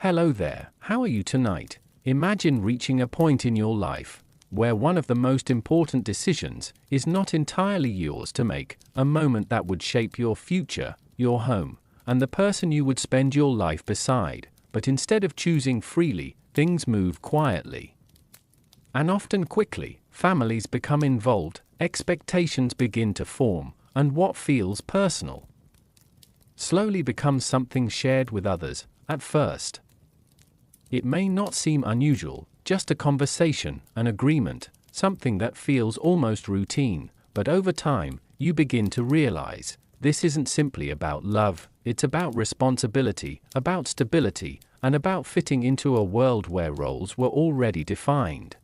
Hello there, how are you tonight? Imagine reaching a point in your life where one of the most important decisions is not entirely yours to make, a moment that would shape your future, your home, and the person you would spend your life beside, but instead of choosing freely, things move quietly. And often quickly, families become involved, expectations begin to form, and what feels personal slowly becomes something shared with others. At first, it may not seem unusual, just a conversation, an agreement, something that feels almost routine, but over time, you begin to realize this isn't simply about love, it's about responsibility, about stability, and about fitting into a world where roles were already defined.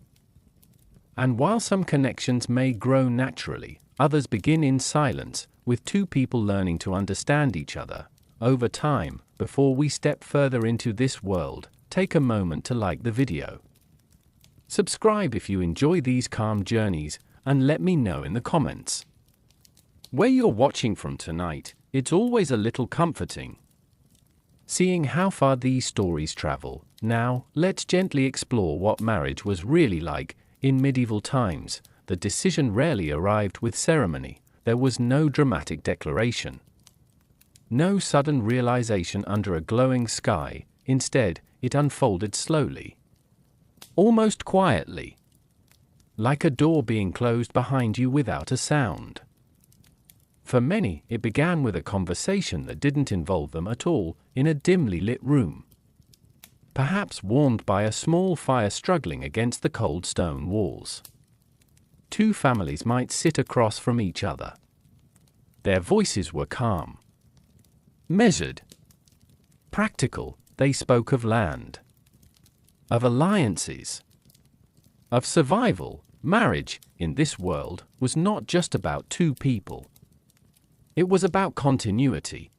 And while some connections may grow naturally, others begin in silence, with two people learning to understand each other. Over time, before we step further into this world, take a moment to like the video. Subscribe if you enjoy these calm journeys, and let me know in the comments where you're watching from tonight. It's always a little comforting seeing how far these stories travel. Now, let's gently explore what marriage was really like. In medieval times, the decision rarely arrived with ceremony. There was no dramatic declaration, no sudden realization under a glowing sky. Instead, it unfolded slowly, almost quietly, like a door being closed behind you without a sound. For many, it began with a conversation that didn't involve them at all, in a dimly lit room, perhaps warmed by a small fire struggling against the cold stone walls. Two families might sit across from each other. Their voices were calm, measured, practical. They spoke of land, of alliances, of survival. Marriage, in this world, was not just about two people. It was about continuity,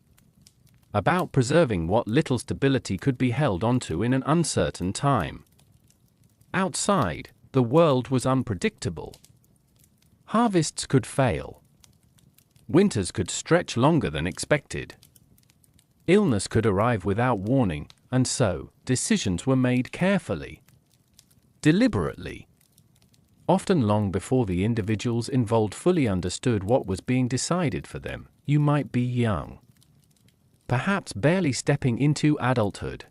about preserving what little stability could be held onto in an uncertain time. Outside, the world was unpredictable. Harvests could fail. Winters could stretch longer than expected. Illness could arrive without warning, and so, decisions were made carefully, deliberately, often long before the individuals involved fully understood what was being decided for them. You might be young, perhaps barely stepping into adulthood.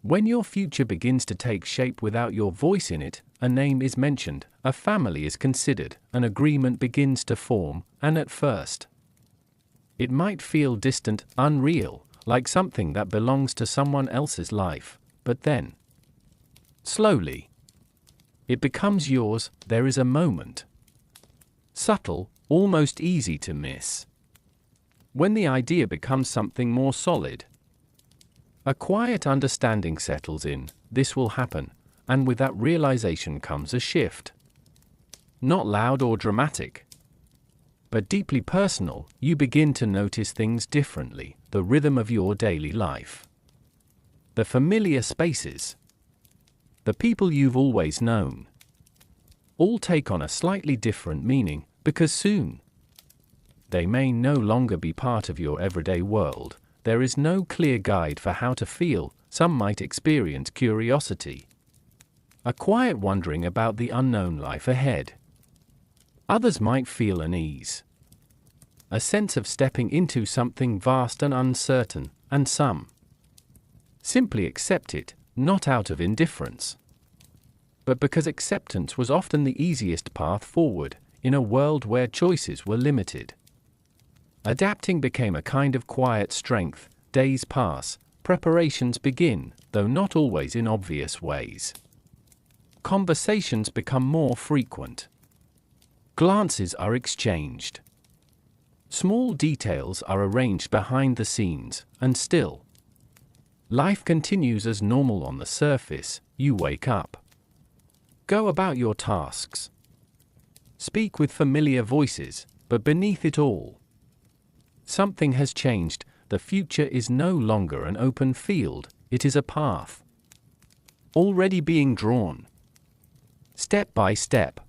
When your future begins to take shape without your voice in it, a name is mentioned, a family is considered, an agreement begins to form, and at first, it might feel distant, unreal, like something that belongs to someone else's life, but then, slowly, it becomes yours. There is a moment, subtle, almost easy to miss, when the idea becomes something more solid. A quiet understanding settles in. This will happen, and with that realization comes a shift. Not loud or dramatic, but deeply personal. You begin to notice things differently, the rhythm of your daily life, the familiar spaces, the people you've always known, all take on a slightly different meaning, because soon, they may no longer be part of your everyday world. There is no clear guide for how to feel. Some might experience curiosity, a quiet wondering about the unknown life ahead. Others might feel unease, a sense of stepping into something vast and uncertain, and some simply accept it, not out of indifference, but because acceptance was often the easiest path forward, in a world where choices were limited. Adapting became a kind of quiet strength. Days pass, preparations begin, though not always in obvious ways. Conversations become more frequent. Glances are exchanged. Small details are arranged behind the scenes, and still, life continues as normal on the surface. You wake up, go about your tasks, speak with familiar voices, but beneath it all, something has changed. The future is no longer an open field, it is a path, already being drawn, step by step.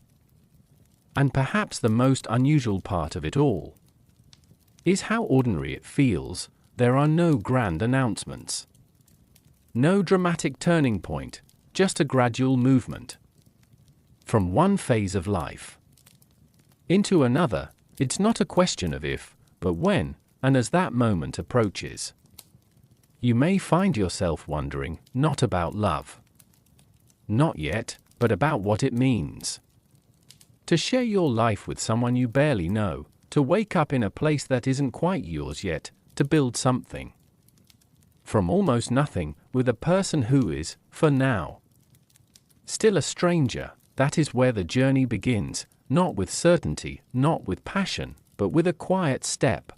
And perhaps the most unusual part of it all is how ordinary it feels. There are no grand announcements, No dramatic turning point, just a gradual movement. From one phase of life into another, it's not a question of if, but when, and as that moment approaches. You may find yourself wondering, not about love. Not yet, but about what it means. To share your life with someone you barely know, to wake up in a place that isn't quite yours yet, to build something. From almost nothing, with a person who is, for now, still a stranger. That is where the journey begins, not with certainty, not with passion, but with a quiet step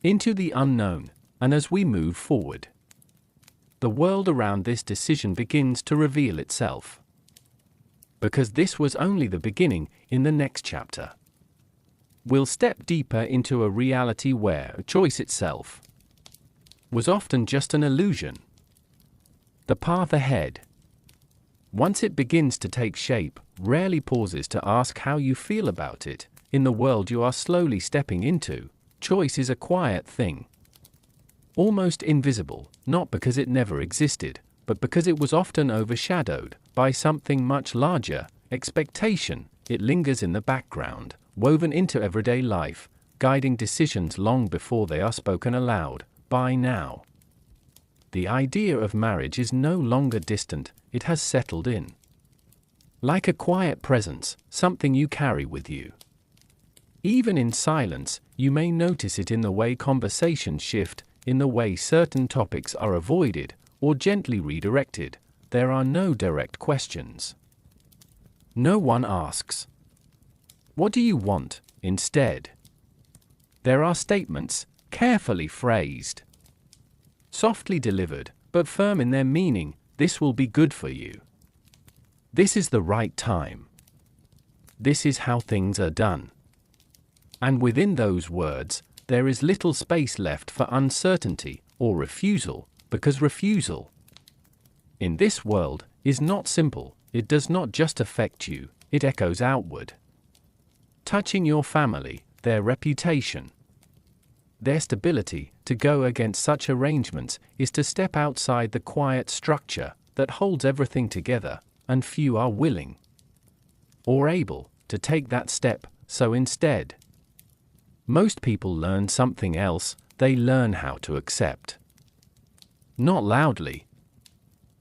into the unknown. And as we move forward, the world around this decision begins to reveal itself. Because this was only the beginning. In the next chapter, we'll step deeper into a reality where choice itself was often just an illusion. The path ahead, once it begins to take shape, rarely pauses to ask how you feel about it. In the world you are slowly stepping into, choice is a quiet thing. Almost invisible, not because it never existed, but because it was often overshadowed by something much larger, expectation. It lingers in the background, woven into everyday life, guiding decisions long before they are spoken aloud. By now, the idea of marriage is no longer distant, it has settled in. Like a quiet presence, something you carry with you. Even in silence, you may notice it in the way conversations shift, in the way certain topics are avoided or gently redirected. There are no direct questions. No one asks, "What do you want?" Instead, there are statements, carefully phrased, softly delivered, but firm in their meaning. This will be good for you. This is the right time. This is how things are done. And within those words, there is little space left for uncertainty or refusal, because refusal, in this world, is not simple. It does not just affect you, it echoes outward, touching your family, their reputation, their stability. To go against such arrangements is to step outside the quiet structure that holds everything together, and few are willing or able to take that step. So instead, most people learn something else. They learn how to accept. Not loudly,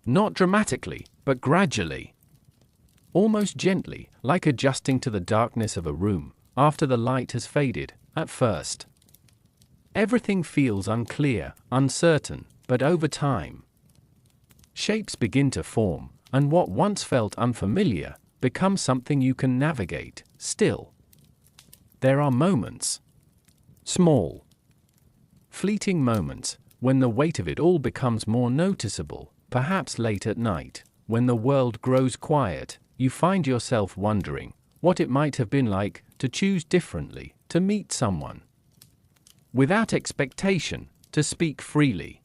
not dramatically, but gradually. Almost gently, like adjusting to the darkness of a room after the light has faded. At first, everything feels unclear, uncertain, but over time, shapes begin to form, and what once felt unfamiliar becomes something you can navigate. Still, there are moments, small, fleeting moments, when the weight of it all becomes more noticeable. Perhaps late at night, when the world grows quiet, you find yourself wondering what it might have been like to choose differently, to meet someone without expectation, to speak freely,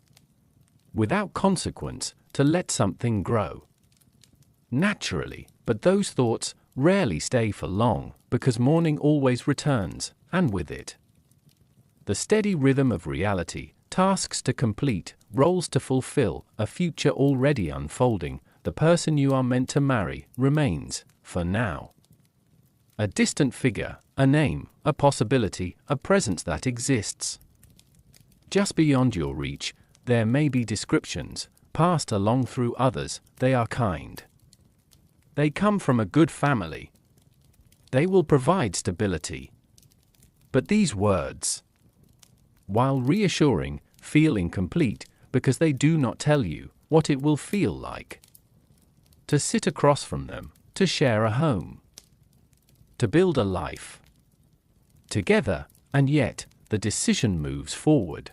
without consequence, to let something grow naturally. But those thoughts rarely stay for long, because morning always returns, and with it, the steady rhythm of reality, tasks to complete, roles to fulfill, a future already unfolding. The person you are meant to marry remains, for now, a distant figure, a name, a possibility, a presence that exists just beyond your reach. There may be descriptions passed along through others. They are kind. They come from a good family. They will provide stability. But these words, while reassuring, feel incomplete, because they do not tell you what it will feel like to sit across from them, to share a home, to build a life together. And yet, the decision moves forward.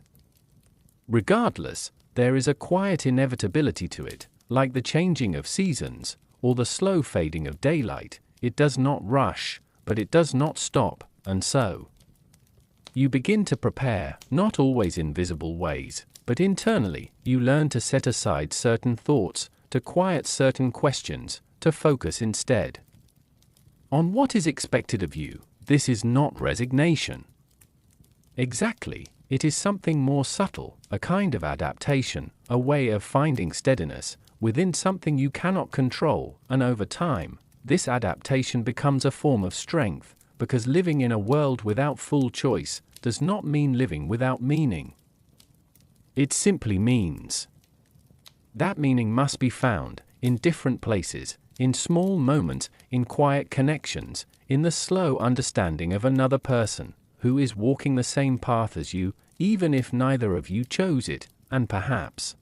Regardless, there is a quiet inevitability to it, like the changing of seasons, or the slow fading of daylight. It does not rush, but it does not stop, and so you begin to prepare, not always in visible ways, but internally. You learn to set aside certain thoughts, to quiet certain questions, to focus instead on what is expected of you. This is not resignation. Exactly, it is something more subtle, a kind of adaptation, a way of finding steadiness within something you cannot control, and over time, this adaptation becomes a form of strength, because living in a world without full choice does not mean living without meaning. It simply means that meaning must be found in different places, in small moments, in quiet connections, in the slow understanding of another person who is walking the same path as you, even if neither of you chose it, and perhaps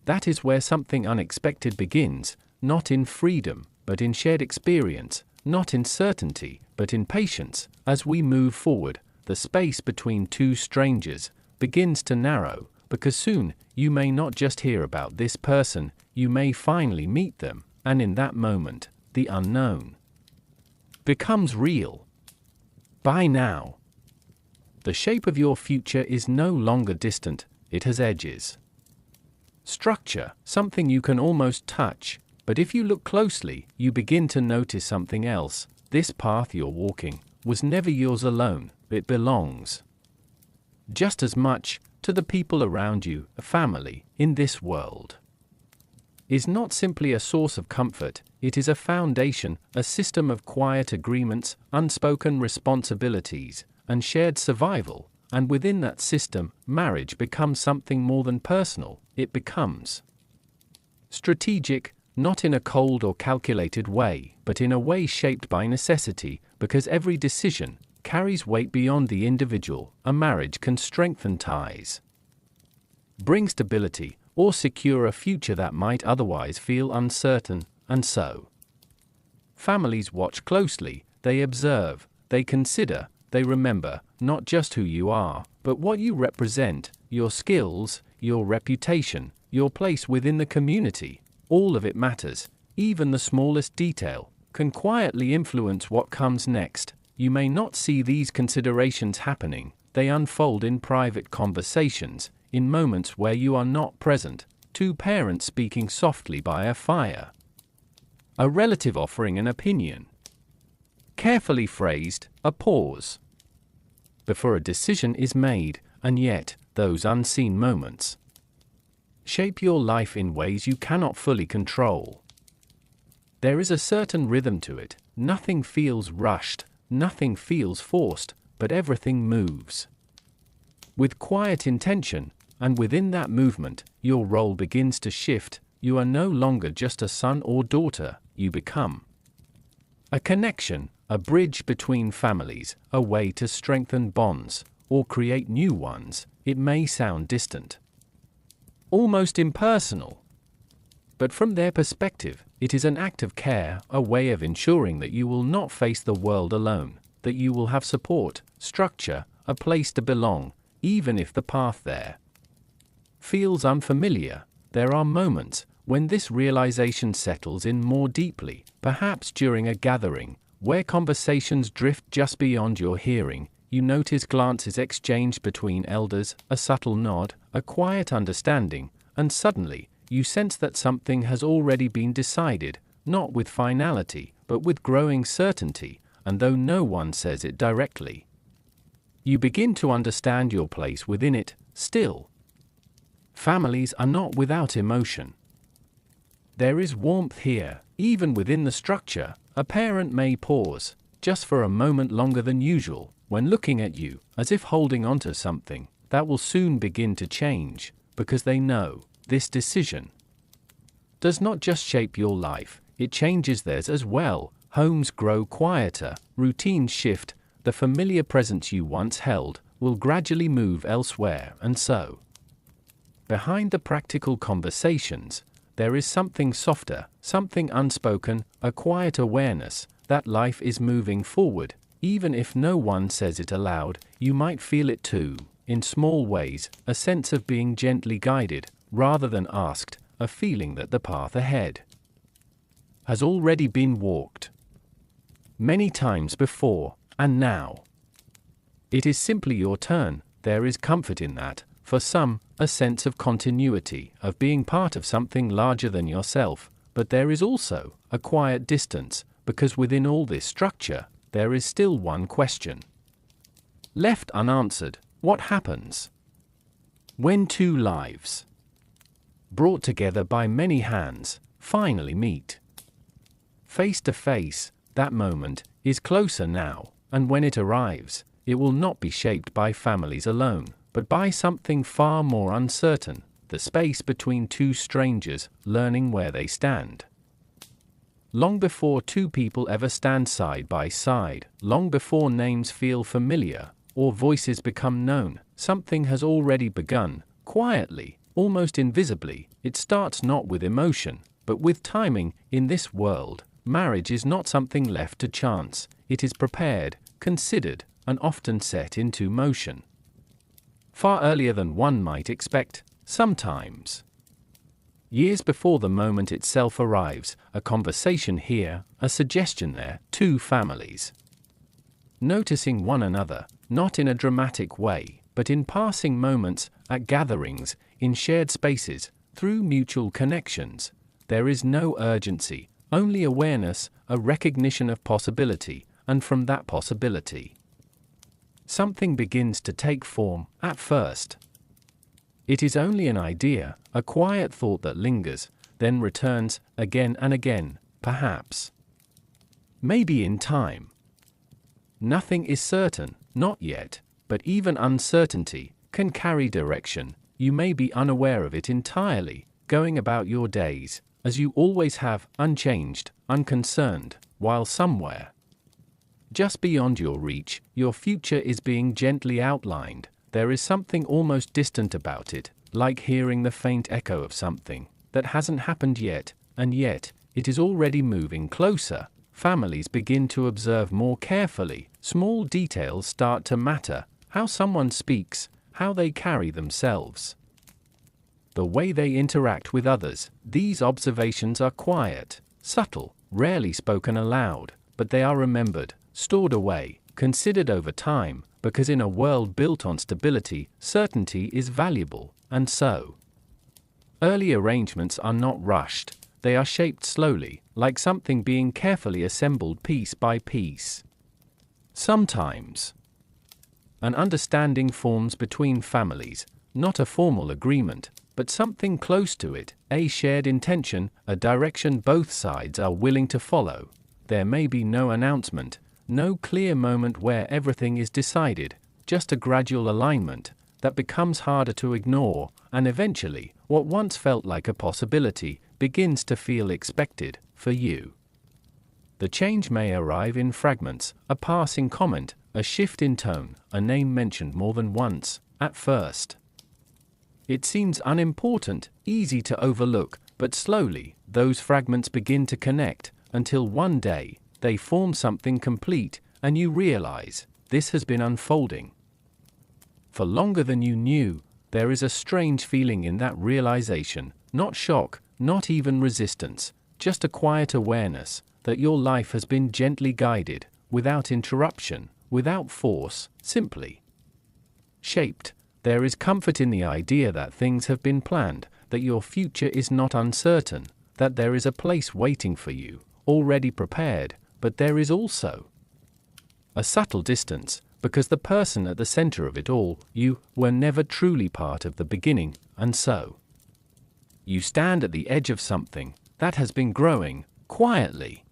that is where something unexpected begins, not in freedom, but in shared experience, not in certainty, but in patience. As we move forward, the space between two strangers begins to narrow, because soon you may not just hear about this person, you may finally meet them, and in that moment, the unknown becomes real. By now, the shape of your future is no longer distant, it has edges. Structure, something you can almost touch, but if you look closely, you begin to notice something else. This path you're walking was never yours alone, it belongs just as much to the people around you. A family, in this world, is not simply a source of comfort, it is a foundation, a system of quiet agreements, unspoken responsibilities, and shared survival. And within that system, marriage becomes something more than personal, it becomes strategic, not in a cold or calculated way, but in a way shaped by necessity, because every decision carries weight beyond the individual. A marriage can strengthen ties, bring stability, or secure a future that might otherwise feel uncertain, and so families watch closely, they observe, they consider, they remember, not just who you are, but what you represent, your skills, your reputation, your place within the community. All of it matters, even the smallest detail can quietly influence what comes next. You may not see these considerations happening, they unfold in private conversations, in moments where you are not present, two parents speaking softly by a fire, a relative offering an opinion, carefully phrased, a pause before a decision is made, and yet, those unseen moments shape your life in ways you cannot fully control. There is a certain rhythm to it, nothing feels rushed, nothing feels forced, but everything moves with quiet intention, and within that movement, your role begins to shift. You are no longer just a son or daughter, you become a connection, a bridge between families, a way to strengthen bonds, or create new ones. It may sound distant, almost impersonal, but from their perspective, it is an act of care, a way of ensuring that you will not face the world alone, that you will have support, structure, a place to belong, even if the path there feels unfamiliar. There are moments when this realization settles in more deeply, perhaps during a gathering, where conversations drift just beyond your hearing. You notice glances exchanged between elders, a subtle nod, a quiet understanding, and suddenly, you sense that something has already been decided, not with finality, but with growing certainty, and though no one says it directly, you begin to understand your place within it. Still, families are not without emotion. There is warmth here, even within the structure. A parent may pause, just for a moment longer than usual, when looking at you, as if holding onto something that will soon begin to change, because they know this decision does not just shape your life, it changes theirs as well. Homes grow quieter, routines shift, the familiar presence you once held will gradually move elsewhere, and so, behind the practical conversations, there is something softer, something unspoken, a quiet awareness that life is moving forward. Even if no one says it aloud, you might feel it too, in small ways, a sense of being gently guided, rather than asked, a feeling that the path ahead has already been walked many times before, and now it is simply your turn. There is comfort in that, for some, a sense of continuity, of being part of something larger than yourself, but there is also a quiet distance, because within all this structure, there is still one question left unanswered. What happens when two lives, brought together by many hands, finally meet? Face to face, that moment is closer now, and when it arrives, it will not be shaped by families alone, but by something far more uncertain, the space between two strangers learning where they stand. Long before two people ever stand side by side, long before names feel familiar, or voices become known, something has already begun, quietly, almost invisibly. It starts not with emotion, but with timing. In this world, marriage is not something left to chance, it is prepared, considered, and often set into motion. Far earlier than one might expect, sometimes. Years before the moment itself arrives, a conversation here, a suggestion there, two families noticing one another, not in a dramatic way, but in passing moments, at gatherings, in shared spaces, through mutual connections. There is no urgency, only awareness, a recognition of possibility, and from that possibility, something begins to take form. At first, it is only an idea, a quiet thought that lingers, then returns, again and again, perhaps. Maybe in time. Nothing is certain, not yet, but even uncertainty can carry direction. You may be unaware of it entirely, going about your days, as you always have, unchanged, unconcerned, while somewhere, just beyond your reach, your future is being gently outlined. There is something almost distant about it, like hearing the faint echo of something that hasn't happened yet, and yet, it is already moving closer. Families begin to observe more carefully, small details start to matter, how someone speaks, how they carry themselves, the way they interact with others. These observations are quiet, subtle, rarely spoken aloud, but they are remembered, stored away, considered over time, because in a world built on stability, certainty is valuable, and so early arrangements are not rushed, they are shaped slowly, like something being carefully assembled piece by piece. Sometimes an understanding forms between families, not a formal agreement, but something close to it, a shared intention, a direction both sides are willing to follow. There may be no announcement, no clear moment where everything is decided, just a gradual alignment that becomes harder to ignore, and eventually, what once felt like a possibility begins to feel expected for you. The change may arrive in fragments, a passing comment, a shift in tone, a name mentioned more than once. At first, it seems unimportant, easy to overlook, but slowly, those fragments begin to connect, until one day, they form something complete, and you realize, this has been unfolding for longer than you knew. There is a strange feeling in that realization, not shock, not even resistance, just a quiet awareness that your life has been gently guided, without interruption, without force, simply shaped. There is comfort in the idea that things have been planned, that your future is not uncertain, that there is a place waiting for you, already prepared, but there is also a subtle distance, because the person at the center of it all, you, were never truly part of the beginning, and so you stand at the edge of something that has been growing, quietly,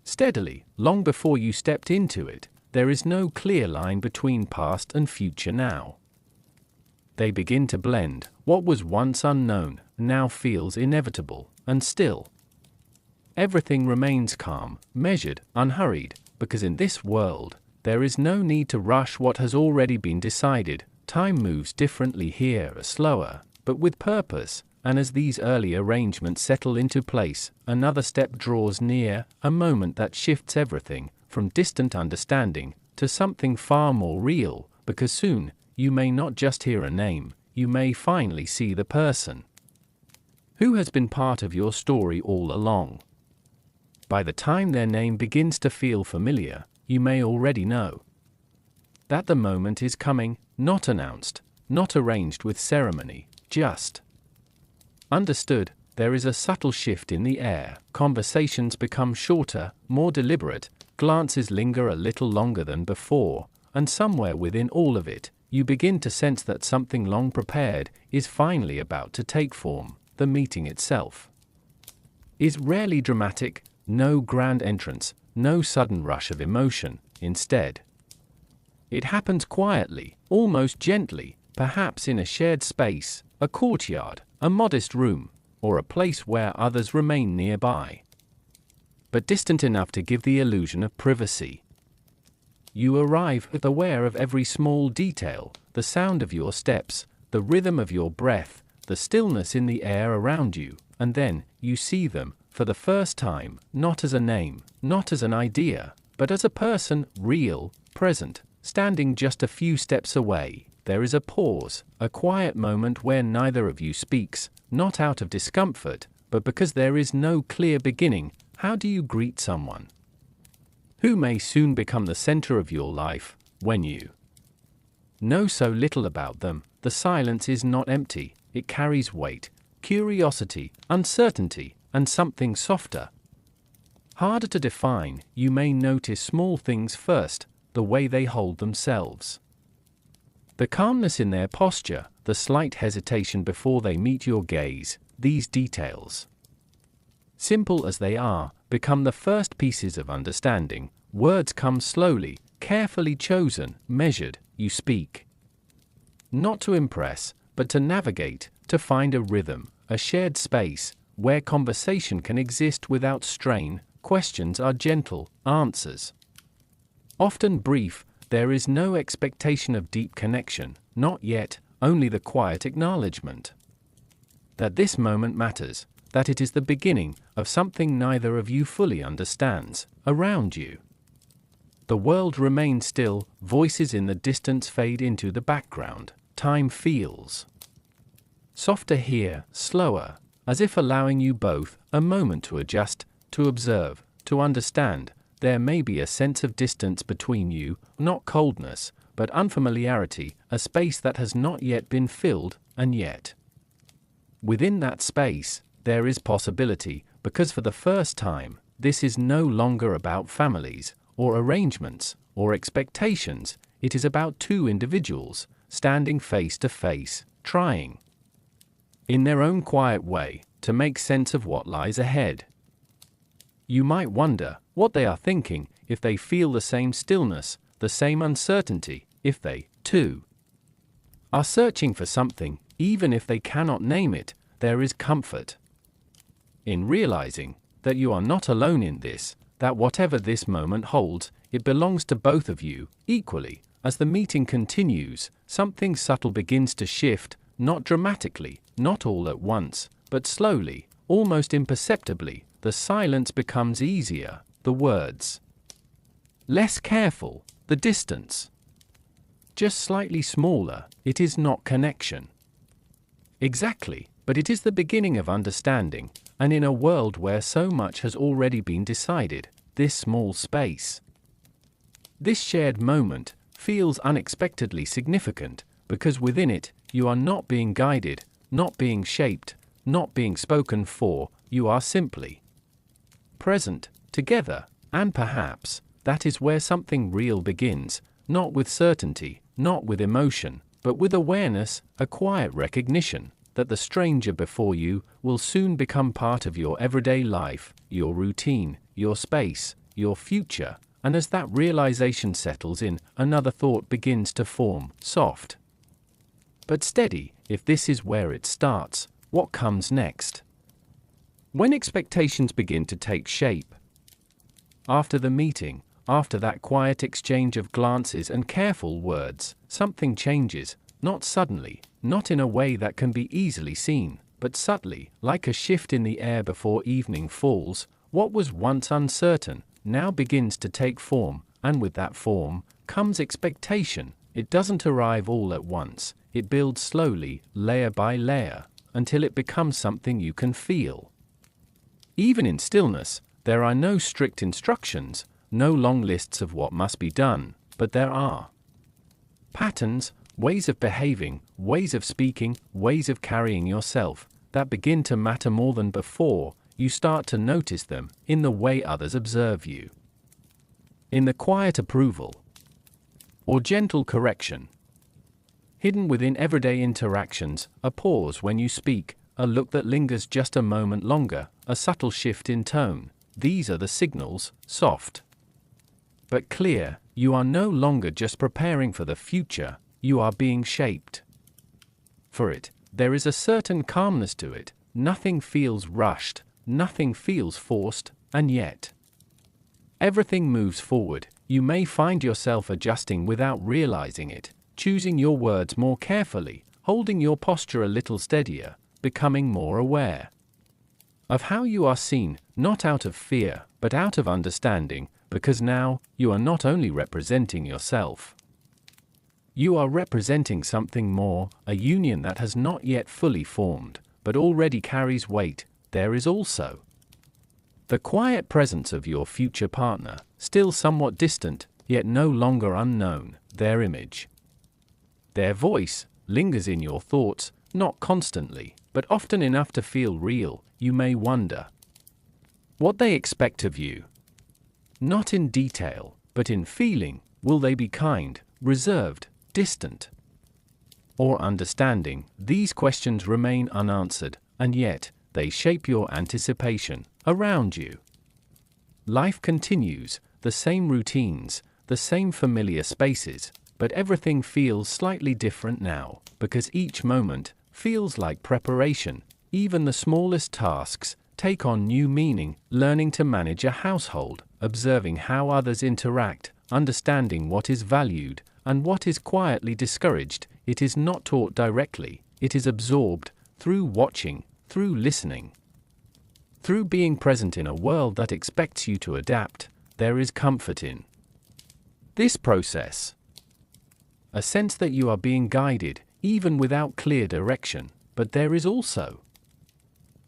steadily, long before you stepped into it. There is no clear line between past and future now. They begin to blend. What was once unknown now feels inevitable, and still everything remains calm, measured, unhurried, because in this world, there is no need to rush what has already been decided. Time moves differently here, slower, but with purpose, and as these early arrangements settle into place, another step draws near, a moment that shifts everything, from distant understanding to something far more real, because soon, you may not just hear a name, you may finally see the person who has been part of your story all along. By the time their name begins to feel familiar, you may already know that the moment is coming, not announced, not arranged with ceremony, just understood. There is a subtle shift in the air, conversations become shorter, more deliberate, glances linger a little longer than before, and somewhere within all of it, you begin to sense that something long prepared is finally about to take form. The meeting itself is rarely dramatic, no grand entrance, no sudden rush of emotion. Instead, it happens quietly, almost gently, perhaps in a shared space, a courtyard, a modest room, or a place where others remain nearby, but distant enough to give the illusion of privacy. You arrive aware of every small detail, the sound of your steps, the rhythm of your breath, the stillness in the air around you, and then you see them, for the first time, not as a name, not as an idea, but as a person, real, present, standing just a few steps away. There is a pause, a quiet moment where neither of you speaks, not out of discomfort, but because there is no clear beginning. How do you greet someone who may soon become the center of your life, when you know so little about them? The silence is not empty, it carries weight, curiosity, uncertainty, and something softer, harder to define. You may notice small things first, the way they hold themselves, the calmness in their posture, the slight hesitation before they meet your gaze. These details, simple as they are, become the first pieces of understanding. Words come slowly, carefully chosen, measured. You speak not to impress, but to navigate, to find a rhythm, a shared space, where conversation can exist without strain. Questions are gentle, answers often brief. There is no expectation of deep connection, not yet, only the quiet acknowledgement that this moment matters, that it is the beginning of something neither of you fully understands. Around you, the world remains still, voices in the distance fade into the background. Time feels softer here, slower, as if allowing you both a moment to adjust, to observe, to understand. There may be a sense of distance between you, not coldness, but unfamiliarity, a space that has not yet been filled, and yet, within that space, there is possibility, because for the first time, this is no longer about families, or arrangements, or expectations. It is about two individuals, standing face to face, trying, in their own quiet way, to make sense of what lies ahead. You might wonder what they are thinking, if they feel the same stillness, the same uncertainty, if they, too, are searching for something. Even if they cannot name it, there is comfort in realizing that you are not alone in this, that whatever this moment holds, it belongs to both of you, equally. As the meeting continues, something subtle begins to shift, not dramatically, not all at once, but slowly, almost imperceptibly. The silence becomes easier, the words less careful, the distance just slightly smaller. It is not connection exactly, but it is the beginning of understanding, and in a world where so much has already been decided, this small space, this shared moment, feels unexpectedly significant, because within it, you are not being guided, not being shaped, not being spoken for. You are simply present, together, and perhaps, that is where something real begins, not with certainty, not with emotion, but with awareness, a quiet recognition that the stranger before you will soon become part of your everyday life, your routine, your space, your future. And as that realization settles in, another thought begins to form, soft but steady. If this is where it starts, what comes next? When expectations begin to take shape. After the meeting, after that quiet exchange of glances and careful words, something changes, not suddenly, not in a way that can be easily seen, but subtly, like a shift in the air before evening falls. What was once uncertain, now begins to take form, and with that form, comes expectation. It doesn't arrive all at once, it builds slowly, layer by layer, until it becomes something you can feel. Even in stillness, there are no strict instructions, no long lists of what must be done, but there are patterns, ways of behaving, ways of speaking, ways of carrying yourself, that begin to matter more than before. You start to notice them in the way others observe you, in the quiet approval or gentle correction hidden within everyday interactions, a pause when you speak, a look that lingers just a moment longer, a subtle shift in tone. These are the signals, soft but clear. You are no longer just preparing for the future, you are being shaped for it. There is a certain calmness to it. Nothing feels rushed, nothing feels forced, and yet everything moves forward. You may find yourself adjusting without realizing it, choosing your words more carefully, holding your posture a little steadier, becoming more aware of how you are seen, not out of fear, but out of understanding, because now, you are not only representing yourself. You are representing something more, a union that has not yet fully formed, but already carries weight. There is also the quiet presence of your future partner, still somewhat distant, yet no longer unknown. Their image, their voice, lingers in your thoughts, not constantly, but often enough to feel real. You may wonder what they expect of you. Not in detail, but in feeling. Will they be kind, reserved, distant, or understanding? These questions remain unanswered, and yet, they shape your anticipation around you. Life continues, the same routines, the same familiar spaces, but everything feels slightly different now, because each moment feels like preparation. Even the smallest tasks take on new meaning. Learning to manage a household, observing how others interact, understanding what is valued and what is quietly discouraged. It is not taught directly, it is absorbed through watching, through listening, through being present in a world that expects you to adapt. There is comfort in this process, a sense that you are being guided, even without clear direction. But there is also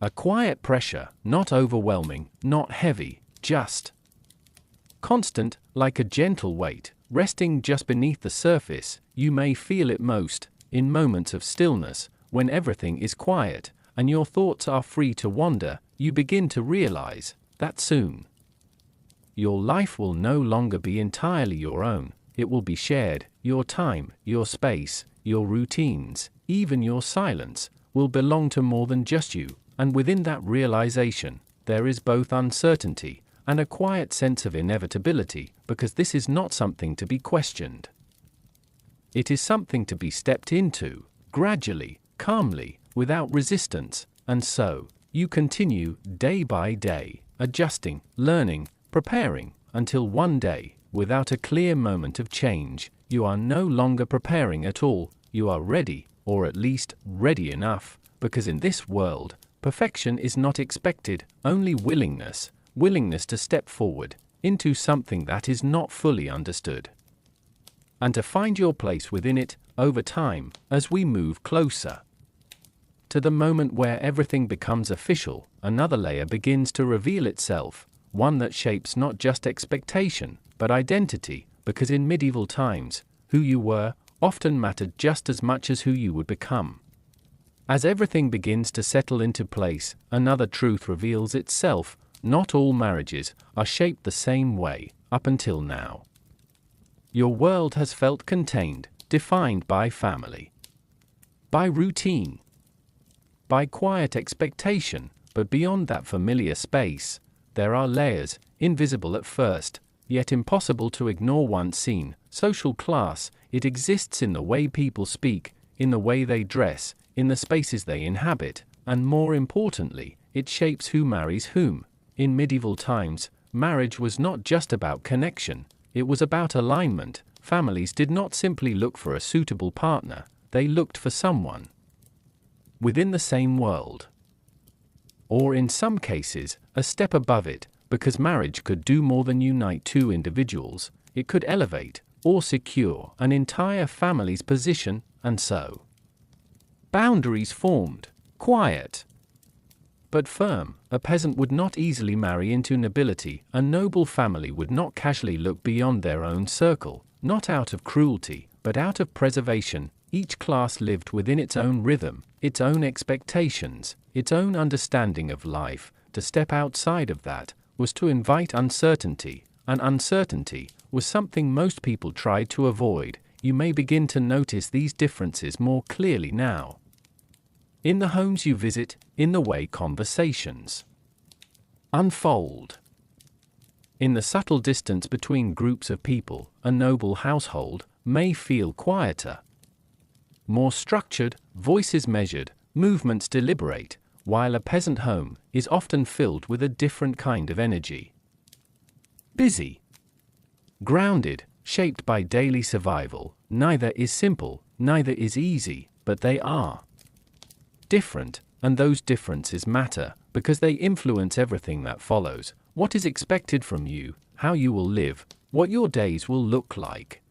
a quiet pressure, not overwhelming, not heavy, just constant, like a gentle weight, resting just beneath the surface. You may feel it most in moments of stillness, when everything is quiet, and your thoughts are free to wander. You begin to realize that soon your life will no longer be entirely your own. It will be shared. Your time, your space, your routines, even your silence, will belong to more than just you. And within that realization, there is both uncertainty and a quiet sense of inevitability, because this is not something to be questioned. It is something to be stepped into, gradually, calmly, without resistance. And so, you continue, day by day, adjusting, learning, preparing, until one day, without a clear moment of change, you are no longer preparing at all. You are ready, or at least ready enough, because in this world, perfection is not expected, only willingness to step forward into something that is not fully understood, and to find your place within it. Over time, as we move closer to the moment where everything becomes official, another layer begins to reveal itself, one that shapes not just expectation, but identity, because in medieval times, who you were often mattered just as much as who you would become. As everything begins to settle into place, another truth reveals itself. Not all marriages are shaped the same way. Up until now, your world has felt contained, defined by family, by routine, by quiet expectation. But beyond that familiar space, there are layers, invisible at first, yet impossible to ignore once seen. Social class. It exists in the way people speak, in the way they dress, in the spaces they inhabit, and more importantly, it shapes who marries whom. In medieval times, marriage was not just about connection, it was about alignment. Families did not simply look for a suitable partner, they looked for someone within the same world, or in some cases, a step above it, because marriage could do more than unite two individuals. It could elevate or secure an entire family's position, and so boundaries formed, quiet but firm. A peasant would not easily marry into nobility. A noble family would not casually look beyond their own circle, not out of cruelty, but out of preservation. Each class lived within its own rhythm, its own expectations, its own understanding of life. To step outside of that was to invite uncertainty, and uncertainty was something most people tried to avoid. you may begin to notice these differences more clearly now. In the homes you visit, in the way conversations unfold. In the subtle distance between groups of people, a noble household may feel quieter, more structured, voices measured, movements deliberate, while a peasant home is often filled with a different kind of energy. Busy, grounded, shaped by daily survival, neither is simple, neither is easy, but they are different, and those differences matter, because they influence everything that follows: what is expected from you, how you will live, what your days will look like.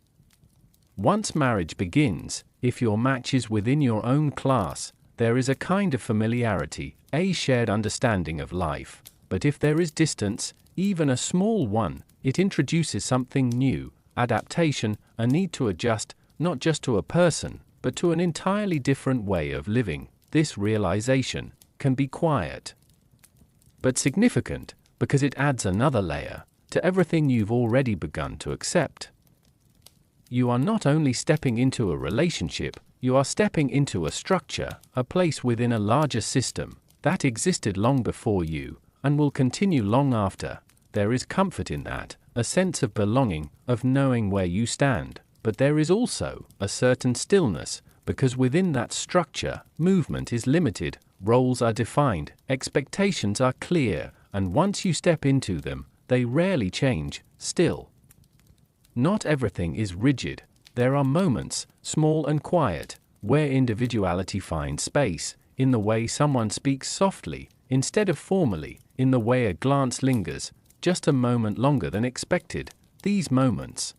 Once marriage begins, if your match is within your own class, there is a kind of familiarity, a shared understanding of life. But if there is distance, even a small one, it introduces something new: adaptation, a need to adjust, not just to a person, but to an entirely different way of living. This realization can be quiet, but significant, because it adds another layer to everything you've already begun to accept. You are not only stepping into a relationship, you are stepping into a structure, a place within a larger system that existed long before you and will continue long after. There is comfort in that, a sense of belonging, of knowing where you stand, but there is also a certain stillness, because within that structure, movement is limited, roles are defined, expectations are clear, and once you step into them, they rarely change. Still, not everything is rigid. There are moments, small and quiet, where individuality finds space, in the way someone speaks softly, instead of formally, in the way a glance lingers, just a moment longer than expected. These moments,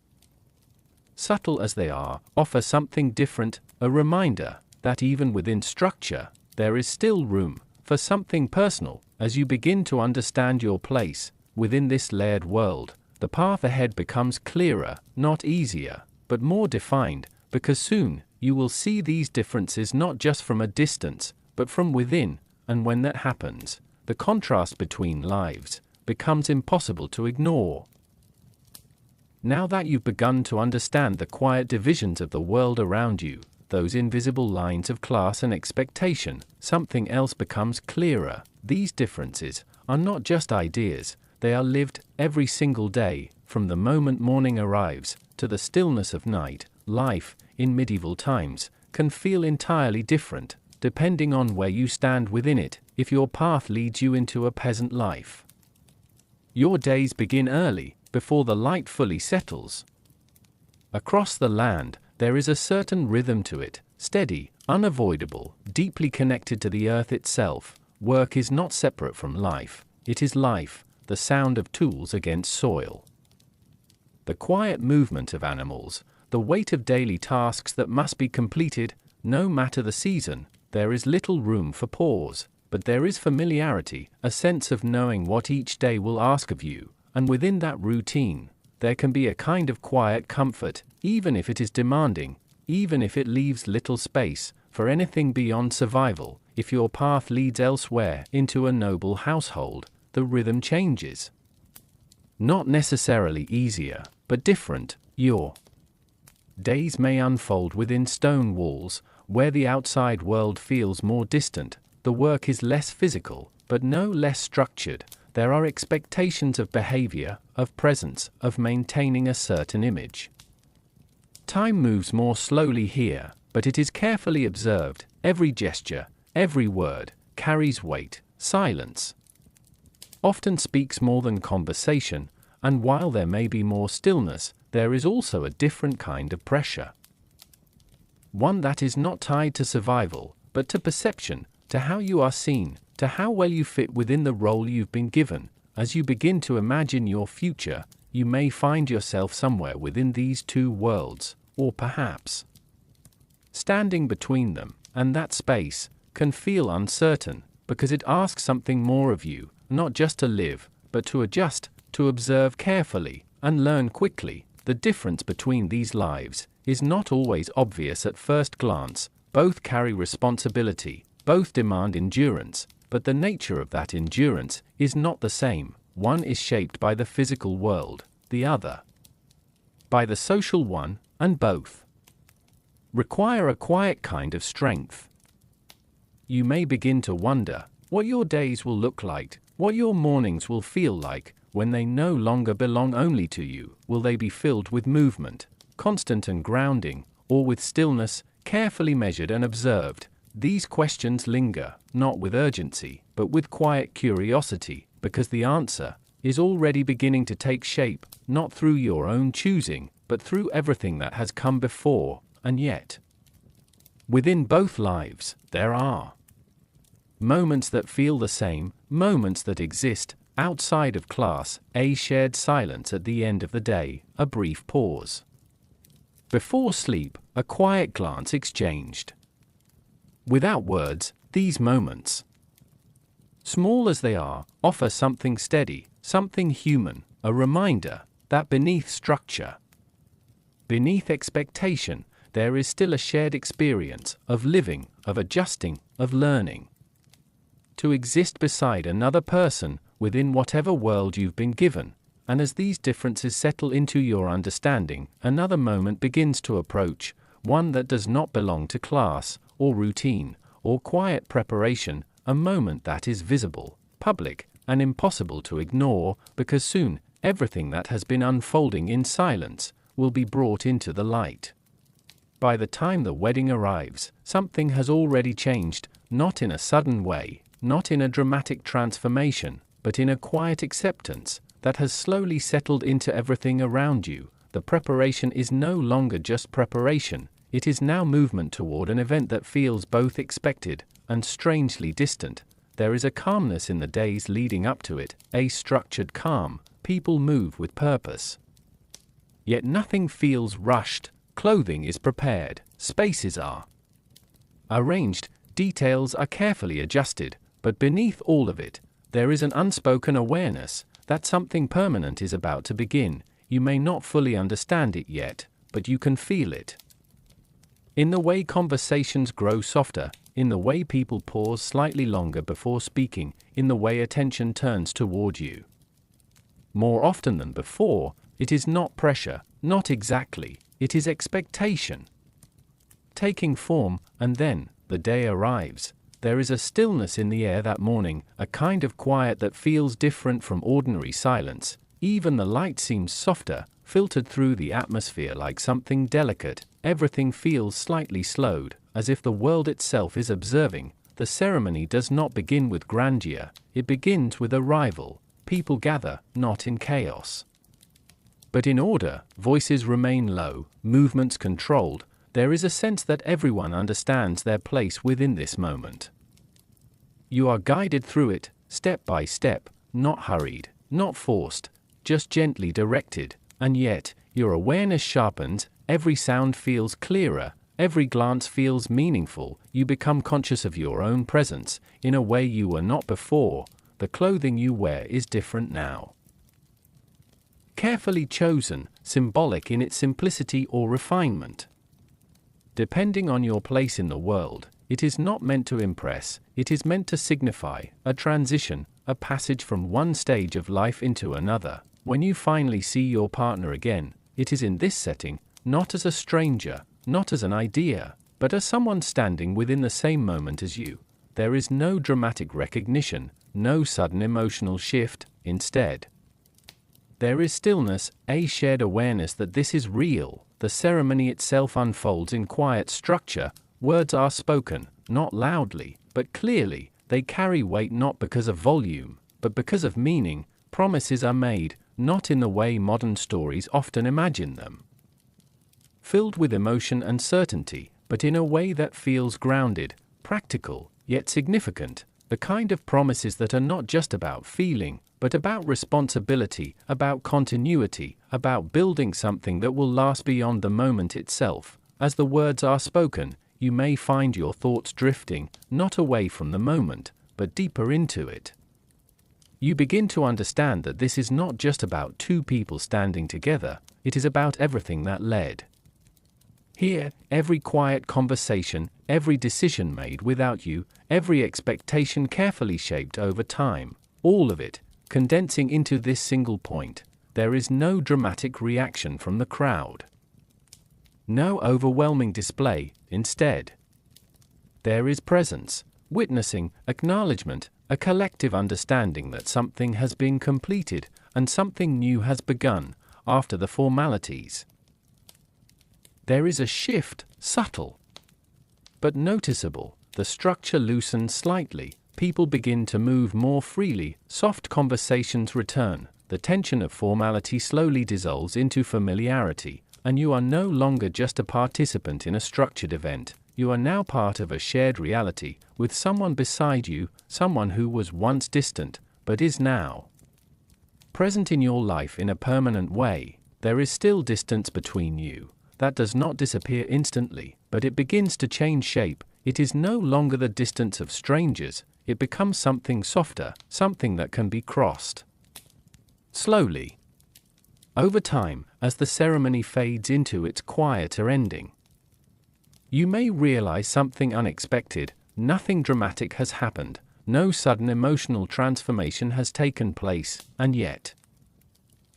subtle as they are, offer something different, a reminder that even within structure, there is still room for something personal. As you begin to understand your place within this layered world, the path ahead becomes clearer, not easier, but more defined, because soon you will see these differences not just from a distance, but from within, and when that happens, the contrast between lives becomes impossible to ignore. Now that you've begun to understand the quiet divisions of the world around you, those invisible lines of class and expectation, something else becomes clearer. These differences are not just ideas, they are lived every single day, from the moment morning arrives to the stillness of night. Life, in medieval times, can feel entirely different, depending on where you stand within it. If your path leads you into a peasant life, your days begin early, before the light fully settles. Across the land, there is a certain rhythm to it, steady, unavoidable, deeply connected to the earth itself. Work is not separate from life, it is life, the sound of tools against soil, the quiet movement of animals, the weight of daily tasks that must be completed. No matter the season, there is little room for pause, but there is familiarity, a sense of knowing what each day will ask of you, and within that routine, there can be a kind of quiet comfort, even if it is demanding, even if it leaves little space for anything beyond survival. If your path leads elsewhere, into a noble household, the rhythm changes. Not necessarily easier, but different. Your days may unfold within stone walls, where the outside world feels more distant. The work is less physical, but no less structured. There are expectations of behavior, of presence, of maintaining a certain image. Time moves more slowly here, but it is carefully observed. Every gesture, every word, carries weight. Silence often speaks more than conversation, and while there may be more stillness, there is also a different kind of pressure. One that is not tied to survival, but to perception, to how you are seen, to how well you fit within the role you've been given. As you begin to imagine your future, you may find yourself somewhere within these two worlds, or perhaps standing between them, and that space can feel uncertain, because it asks something more of you, not just to live, but to adjust, to observe carefully, and learn quickly. The difference between these lives is not always obvious at first glance. Both carry responsibility, both demand endurance, but the nature of that endurance is not the same. One is shaped by the physical world, the other by the social one, and both require a quiet kind of strength. You may begin to wonder what your days will look like, what your mornings will feel like, when they no longer belong only to you. Will they be filled with movement, constant and grounding, or with stillness, carefully measured and observed? These questions linger, not with urgency, but with quiet curiosity, because the answer is already beginning to take shape, not through your own choosing, but through everything that has come before. And yet, within both lives, there are moments that feel the same, moments that exist outside of class, a shared silence at the end of the day, a brief pause before sleep, a quiet glance exchanged. Without words, these moments, small as they are, offer something steady, something human, a reminder that beneath structure, beneath expectation, there is still a shared experience of living, of adjusting, of learning. To exist beside another person, within whatever world you've been given, and as these differences settle into your understanding, another moment begins to approach, one that does not belong to class, or routine, or quiet preparation, a moment that is visible, public, and impossible to ignore, because soon, everything that has been unfolding in silence will be brought into the light. By the time the wedding arrives, something has already changed, not in a sudden way, not in a dramatic transformation, but in a quiet acceptance that has slowly settled into everything around you. The preparation is no longer just preparation, it is now movement toward an event that feels both expected and strangely distant. There is a calmness in the days leading up to it, a structured calm. People move with purpose. Yet nothing feels rushed. Clothing is prepared, spaces are arranged, details are carefully adjusted, but beneath all of it, there is an unspoken awareness that something permanent is about to begin. You may not fully understand it yet, but you can feel it. In the way conversations grow softer, in the way people pause slightly longer before speaking, in the way attention turns toward you. More often than before, it is not pressure, not exactly, it is expectation taking form, and then, the day arrives. There is a stillness in the air that morning, a kind of quiet that feels different from ordinary silence. Even the light seems softer, filtered through the atmosphere like something delicate. Everything feels slightly slowed, as if the world itself is observing. The ceremony does not begin with grandeur, it begins with arrival. People gather, not in chaos, but in order. Voices remain low, movements controlled. There is a sense that everyone understands their place within this moment. You are guided through it, step by step, not hurried, not forced, just gently directed, and yet, your awareness sharpens, every sound feels clearer, every glance feels meaningful. You become conscious of your own presence, in a way you were not before. The clothing you wear is different now. Carefully chosen, symbolic in its simplicity or refinement. Depending on your place in the world, it is not meant to impress, it is meant to signify a transition, a passage from one stage of life into another. When you finally see your partner again, it is in this setting, not as a stranger, not as an idea, but as someone standing within the same moment as you. There is no dramatic recognition, no sudden emotional shift. Instead, there is stillness, a shared awareness that this is real. The ceremony itself unfolds in quiet structure. Words are spoken, not loudly, but clearly. They carry weight not because of volume, but because of meaning. Promises are made, not in the way modern stories often imagine them, filled with emotion and certainty, but in a way that feels grounded, practical, yet significant. The kind of promises that are not just about feeling, but about responsibility, about continuity, about building something that will last beyond the moment itself. As the words are spoken, you may find your thoughts drifting, not away from the moment, but deeper into it. You begin to understand that this is not just about two people standing together, it is about everything that led. Here, every quiet conversation, every decision made without you, every expectation carefully shaped over time, all of it, condensing into this single point. There is no dramatic reaction from the crowd. No overwhelming display, instead. There is presence, witnessing, acknowledgement, a collective understanding that something has been completed and something new has begun after the formalities. There is a shift, subtle but noticeable. The structure loosens slightly, people begin to move more freely, soft conversations return, the tension of formality slowly dissolves into familiarity, and you are no longer just a participant in a structured event. You are now part of a shared reality, with someone beside you, someone who was once distant, but is now present in your life in a permanent way. There is still distance between you. That does not disappear instantly, but it begins to change shape. It is no longer the distance of strangers, it becomes something softer, something that can be crossed slowly. Over time, as the ceremony fades into its quieter ending, you may realize something unexpected. Nothing dramatic has happened, no sudden emotional transformation has taken place, and yet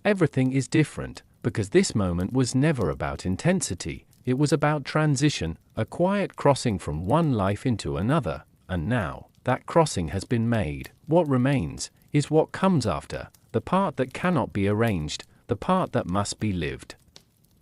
everything is different, because this moment was never about intensity, it was about transition, a quiet crossing from one life into another, and now that crossing has been made. What remains is what comes after, the part that cannot be arranged, the part that must be lived.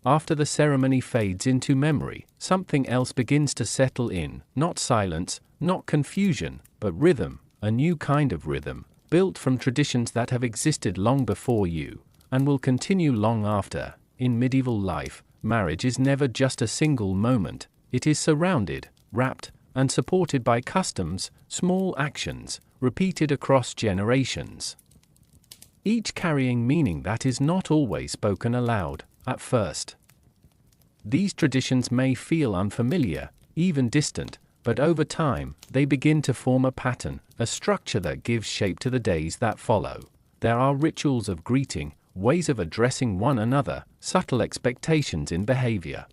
After the ceremony fades into memory, something else begins to settle in, not silence, not confusion, but rhythm, a new kind of rhythm, built from traditions that have existed long before you, and will continue long after. In medieval life, marriage is never just a single moment, it is surrounded, wrapped, and supported by customs, small actions, repeated across generations, each carrying meaning that is not always spoken aloud at first. These traditions may feel unfamiliar, even distant, but over time, they begin to form a pattern, a structure that gives shape to the days that follow. There are rituals of greeting, ways of addressing one another, subtle expectations in behavior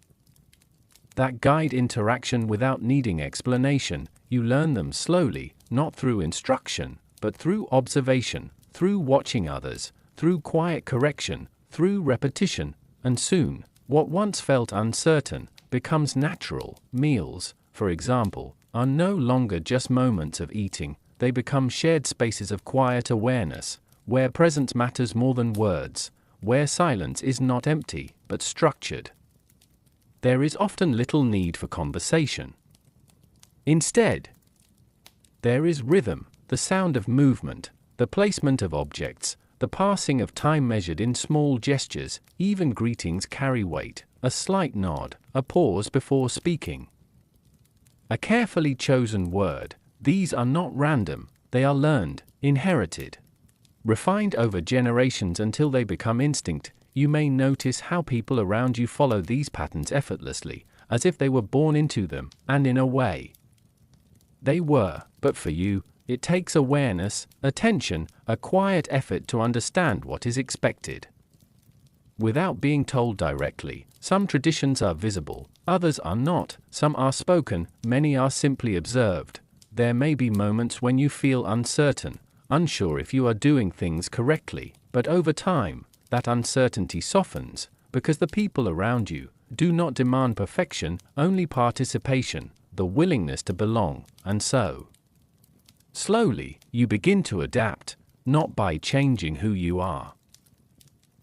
that guide interaction without needing explanation. You learn them slowly, not through instruction, but through observation, through watching others, through quiet correction, through repetition, and soon, what once felt uncertain becomes natural. Meals, for example, are no longer just moments of eating, they become shared spaces of quiet awareness, where presence matters more than words, where silence is not empty, but structured. There is often little need for conversation. Instead, there is rhythm, the sound of movement, the placement of objects, the passing of time measured in small gestures. Even greetings carry weight, a slight nod, a pause before speaking, a carefully chosen word. These are not random, they are learned, inherited, refined over generations until they become instinct. You may notice how people around you follow these patterns effortlessly, as if they were born into them, and in a way, they were, but for you, it takes awareness, attention, a quiet effort to understand what is expected. Without being told directly, some traditions are visible, others are not, some are spoken, many are simply observed. There may be moments when you feel uncertain, unsure if you are doing things correctly, but over time, that uncertainty softens, because the people around you do not demand perfection, only participation, the willingness to belong, and so, slowly, you begin to adapt, not by changing who you are,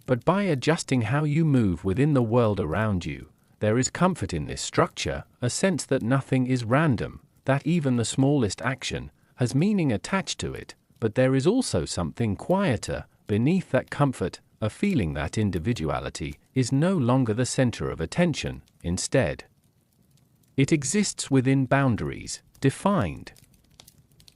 but by adjusting how you move within the world around you. There is comfort in this structure, a sense that nothing is random, that even the smallest action has meaning attached to it, but there is also something quieter beneath that comfort, a feeling that individuality is no longer the center of attention. Instead, it exists within boundaries, defined,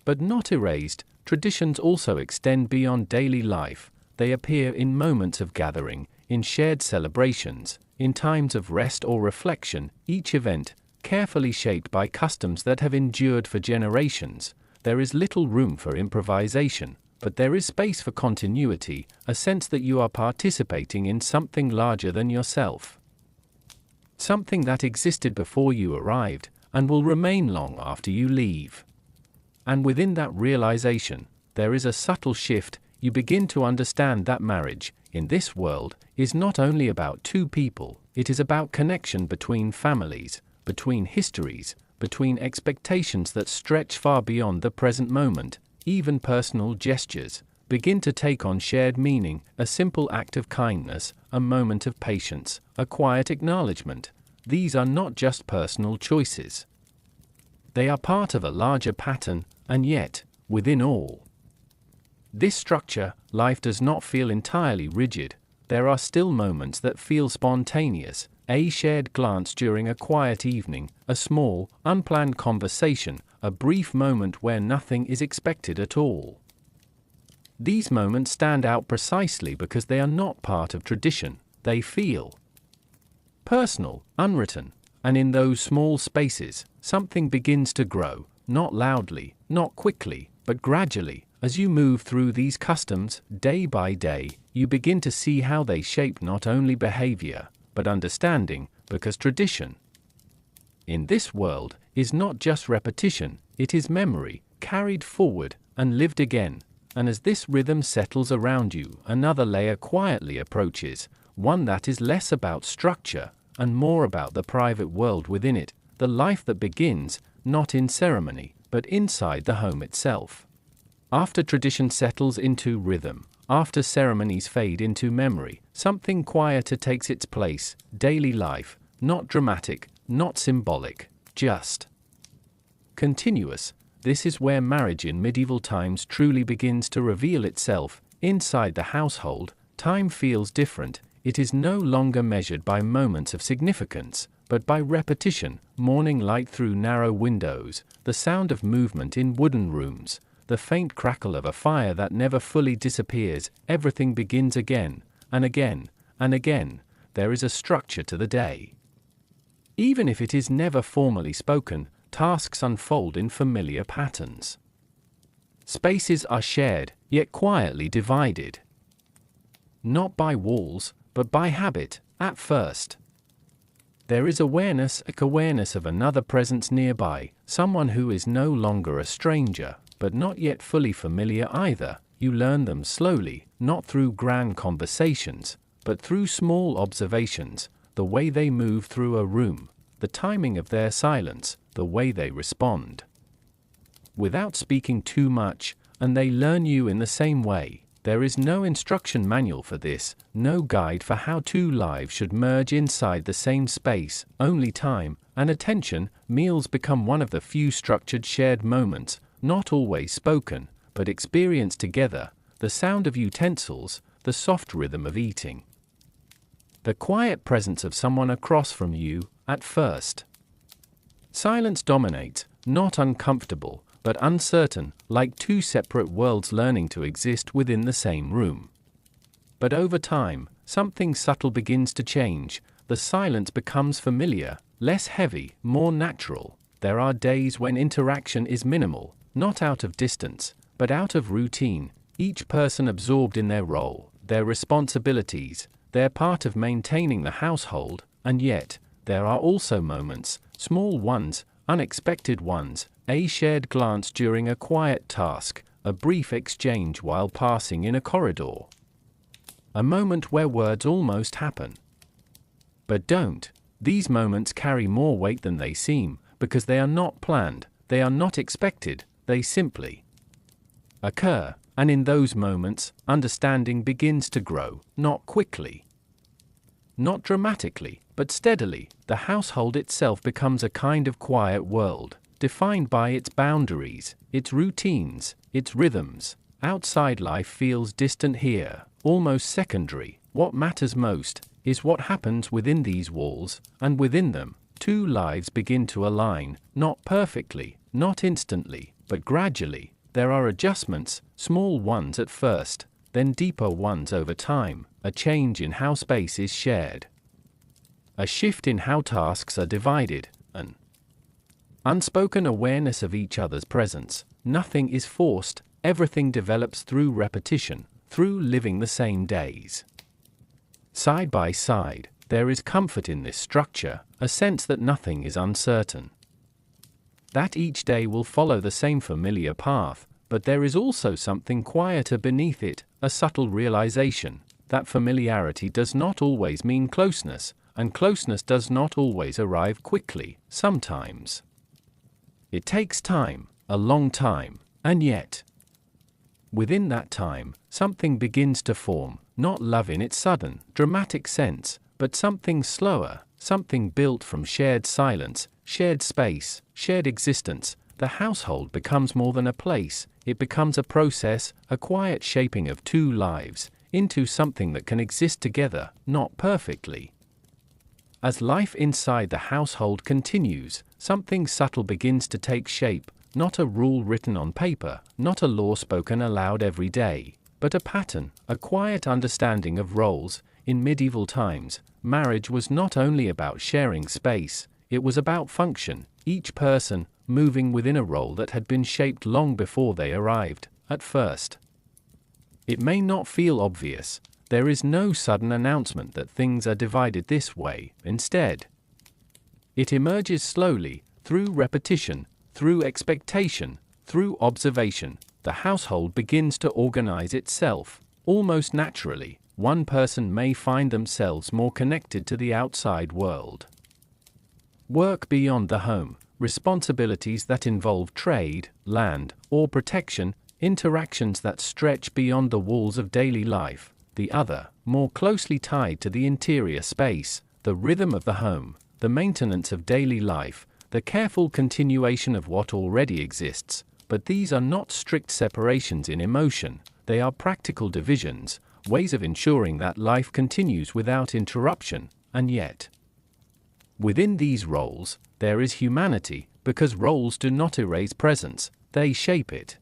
but not erased. Traditions also extend beyond daily life. They appear in moments of gathering, in shared celebrations, in times of rest or reflection, each event carefully shaped by customs that have endured for generations. There is little room for improvisation, but there is space for continuity, a sense that you are participating in something larger than yourself, something that existed before you arrived, and will remain long after you leave. And within that realization, there is a subtle shift. You begin to understand that marriage in this world is not only about two people, it is about connection between families, between histories, between expectations that stretch far beyond the present moment. Even personal gestures begin to take on shared meaning, a simple act of kindness, a moment of patience, a quiet acknowledgement. These are not just personal choices. They are part of a larger pattern, and yet, within all this structure, life does not feel entirely rigid. There are still moments that feel spontaneous, a shared glance during a quiet evening, a small, unplanned conversation, a brief moment where nothing is expected at all. These moments stand out precisely because they are not part of tradition. They feel personal, unwritten, and in those small spaces, something begins to grow, not loudly, not quickly, but gradually. As you move through these customs, day by day, you begin to see how they shape not only behavior, but understanding, because tradition, in this world, is not just repetition, it is memory, carried forward, and lived again. And as this rhythm settles around you, another layer quietly approaches, one that is less about structure, and more about the private world within it, the life that begins, not in ceremony, but inside the home itself. After tradition settles into rhythm, after ceremonies fade into memory, something quieter takes its place, daily life, not dramatic, not symbolic, just continuous. This is where marriage in medieval times truly begins to reveal itself. Inside the household, time feels different. It is no longer measured by moments of significance, but by repetition, morning light through narrow windows, the sound of movement in wooden rooms, the faint crackle of a fire that never fully disappears. Everything begins again, and again, and again. There is a structure to the day. Even if it is never formally spoken, tasks unfold in familiar patterns. Spaces are shared, yet quietly divided. Not by walls, but by habit, at first. There is awareness of another presence nearby, someone who is no longer a stranger, but not yet fully familiar either. You learn them slowly, not through grand conversations, but through small observations, the way they move through a room, the timing of their silence, the way they respond without speaking too much, and they learn you in the same way. There is no instruction manual for this, no guide for how two lives should merge inside the same space, only time and attention. Meals become one of the few structured shared moments, not always spoken, but experienced together, the sound of utensils, the soft rhythm of eating, the quiet presence of someone across from you. At first, silence dominates, not uncomfortable, but uncertain, like two separate worlds learning to exist within the same room. But over time, something subtle begins to change. The silence becomes familiar, less heavy, more natural. There are days when interaction is minimal, not out of distance, but out of routine, each person absorbed in their role, their responsibilities, their part of maintaining the household. And yet, there are also moments, small ones, unexpected ones, a shared glance during a quiet task, a brief exchange while passing in a corridor. A moment where words almost happen, but don't. These moments carry more weight than they seem, because they are not planned, they are not expected, they simply occur. And in those moments, understanding begins to grow, not quickly, not dramatically, but steadily. The household itself becomes a kind of quiet world, defined by its boundaries, its routines, its rhythms. Outside life feels distant here, almost secondary. What matters most is what happens within these walls, and within them, two lives begin to align, not perfectly, not instantly, but gradually. There are adjustments, small ones at first, then deeper ones over time, a change in how space is shared, a shift in how tasks are divided, an unspoken awareness of each other's presence. Nothing is forced, everything develops through repetition, through living the same days side by side. There is comfort in this structure, a sense that nothing is uncertain, that each day will follow the same familiar path. But there is also something quieter beneath it, a subtle realization that familiarity does not always mean closeness, and closeness does not always arrive quickly. Sometimes it takes time, a long time, and yet, within that time, something begins to form, not love in its sudden, dramatic sense, but something slower, something built from shared silence, shared space, shared existence. The household becomes more than a place, it becomes a process, a quiet shaping of two lives, into something that can exist together, not perfectly. As life inside the household continues, something subtle begins to take shape, not a rule written on paper, not a law spoken aloud every day, but a pattern, a quiet understanding of roles. In medieval times, marriage was not only about sharing space, it was about function, each person moving within a role that had been shaped long before they arrived. At first, it may not feel obvious. There is no sudden announcement that things are divided this way. Instead, it emerges slowly, through repetition, through expectation, through observation. The household begins to organize itself, almost naturally. One person may find themselves more connected to the outside world. Work beyond the home, responsibilities that involve trade, land, or protection, interactions that stretch beyond the walls of daily life. The other, more closely tied to the interior space, the rhythm of the home, the maintenance of daily life, the careful continuation of what already exists. But these are not strict separations in emotion, they are practical divisions, ways of ensuring that life continues without interruption. And yet, within these roles, there is humanity, because roles do not erase presence, they shape it.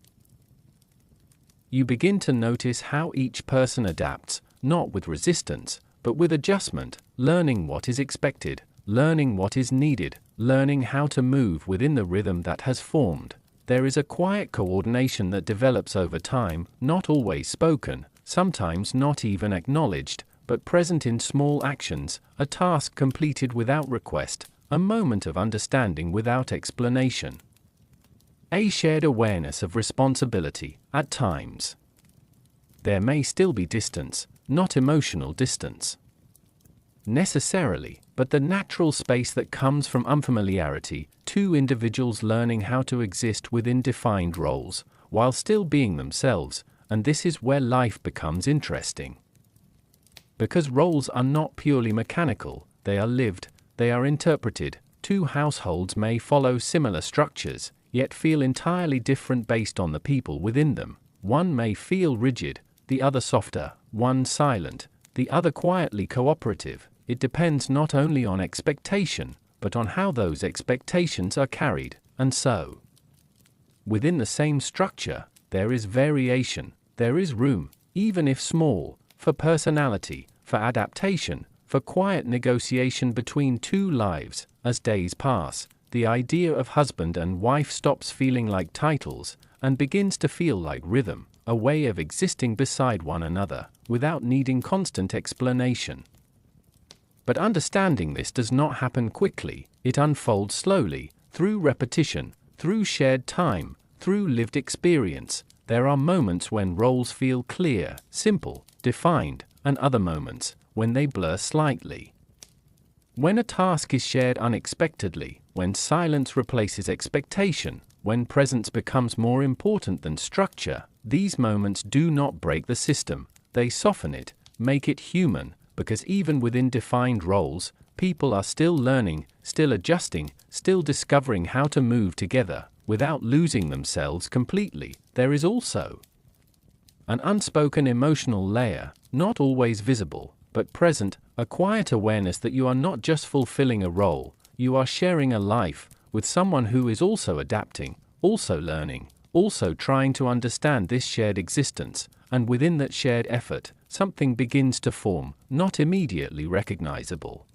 You begin to notice how each person adapts, not with resistance, but with adjustment, learning what is expected, learning what is needed, learning how to move within the rhythm that has formed. There is a quiet coordination that develops over time, not always spoken, sometimes not even acknowledged, but present in small actions, a task completed without request, a moment of understanding without explanation. A shared awareness of responsibility. At times, there may still be distance, not emotional distance necessarily, but the natural space that comes from unfamiliarity, two individuals learning how to exist within defined roles, while still being themselves. And this is where life becomes interesting. Because roles are not purely mechanical, they are lived, they are interpreted. Two households may follow similar structures, yet feel entirely different based on the people within them. One may feel rigid, the other softer, one silent, the other quietly cooperative. It depends not only on expectation, but on how those expectations are carried. And so, within the same structure, there is variation, there is room, even if small, for personality, for adaptation, for quiet negotiation between two lives. As days pass, the idea of husband and wife stops feeling like titles, and begins to feel like rhythm, a way of existing beside one another, without needing constant explanation. But understanding this does not happen quickly, it unfolds slowly, through repetition, through shared time, through lived experience. There are moments when roles feel clear, simple, defined, and other moments when they blur slightly. When a task is shared unexpectedly, when silence replaces expectation, when presence becomes more important than structure, these moments do not break the system, they soften it, make it human, because even within defined roles, people are still learning, still adjusting, still discovering how to move together, without losing themselves completely. There is also an unspoken emotional layer, not always visible, but present, a quiet awareness that you are not just fulfilling a role, you are sharing a life with someone who is also adapting, also learning, also trying to understand this shared existence, and within that shared effort, something begins to form, not immediately recognizable,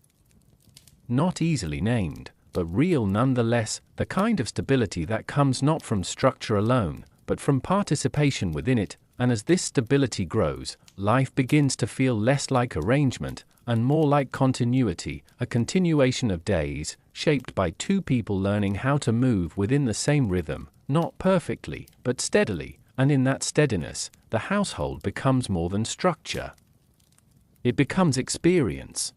not easily named, but real nonetheless, the kind of stability that comes not from structure alone, but from participation within it. And as this stability grows, life begins to feel less like arrangement, and more like continuity, a continuation of days, shaped by two people learning how to move within the same rhythm, not perfectly, but steadily. And in that steadiness, the household becomes more than structure. It becomes experience.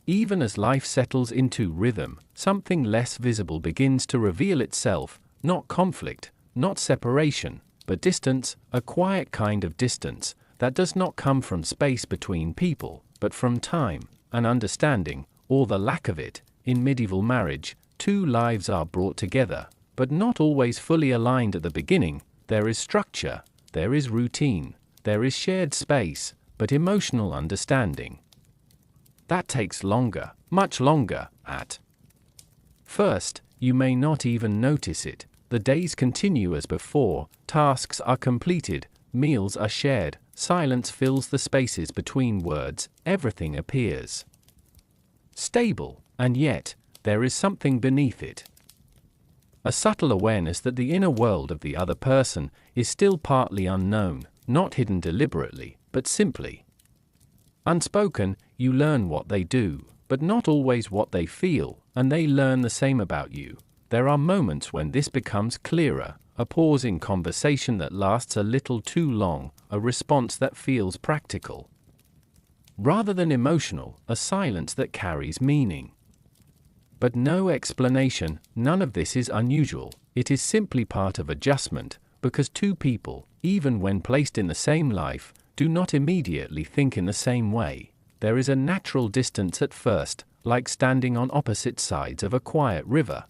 Even as life settles into rhythm, something less visible begins to reveal itself, not conflict, not separation, but distance, a quiet kind of distance that does not come from space between people, but from time and understanding, or the lack of it. In medieval marriage, two lives are brought together, but not always fully aligned at the beginning. There is structure, there is routine, there is shared space, but emotional understanding. That takes longer, much longer. At first, you may not even notice it. The days continue as before, tasks are completed, meals are shared, silence fills the spaces between words, everything appears stable, and yet, there is something beneath it. A subtle awareness that the inner world of the other person is still partly unknown, not hidden deliberately, but simply unspoken. You learn what they do, but not always what they feel, and they learn the same about you. There are moments when this becomes clearer, a pause in conversation that lasts a little too long, a response that feels practical rather than emotional, a silence that carries meaning. But no explanation, none of this is unusual. It is simply part of adjustment, because two people, even when placed in the same life, do not immediately think in the same way. There is a natural distance at first, like standing on opposite sides of a quiet river.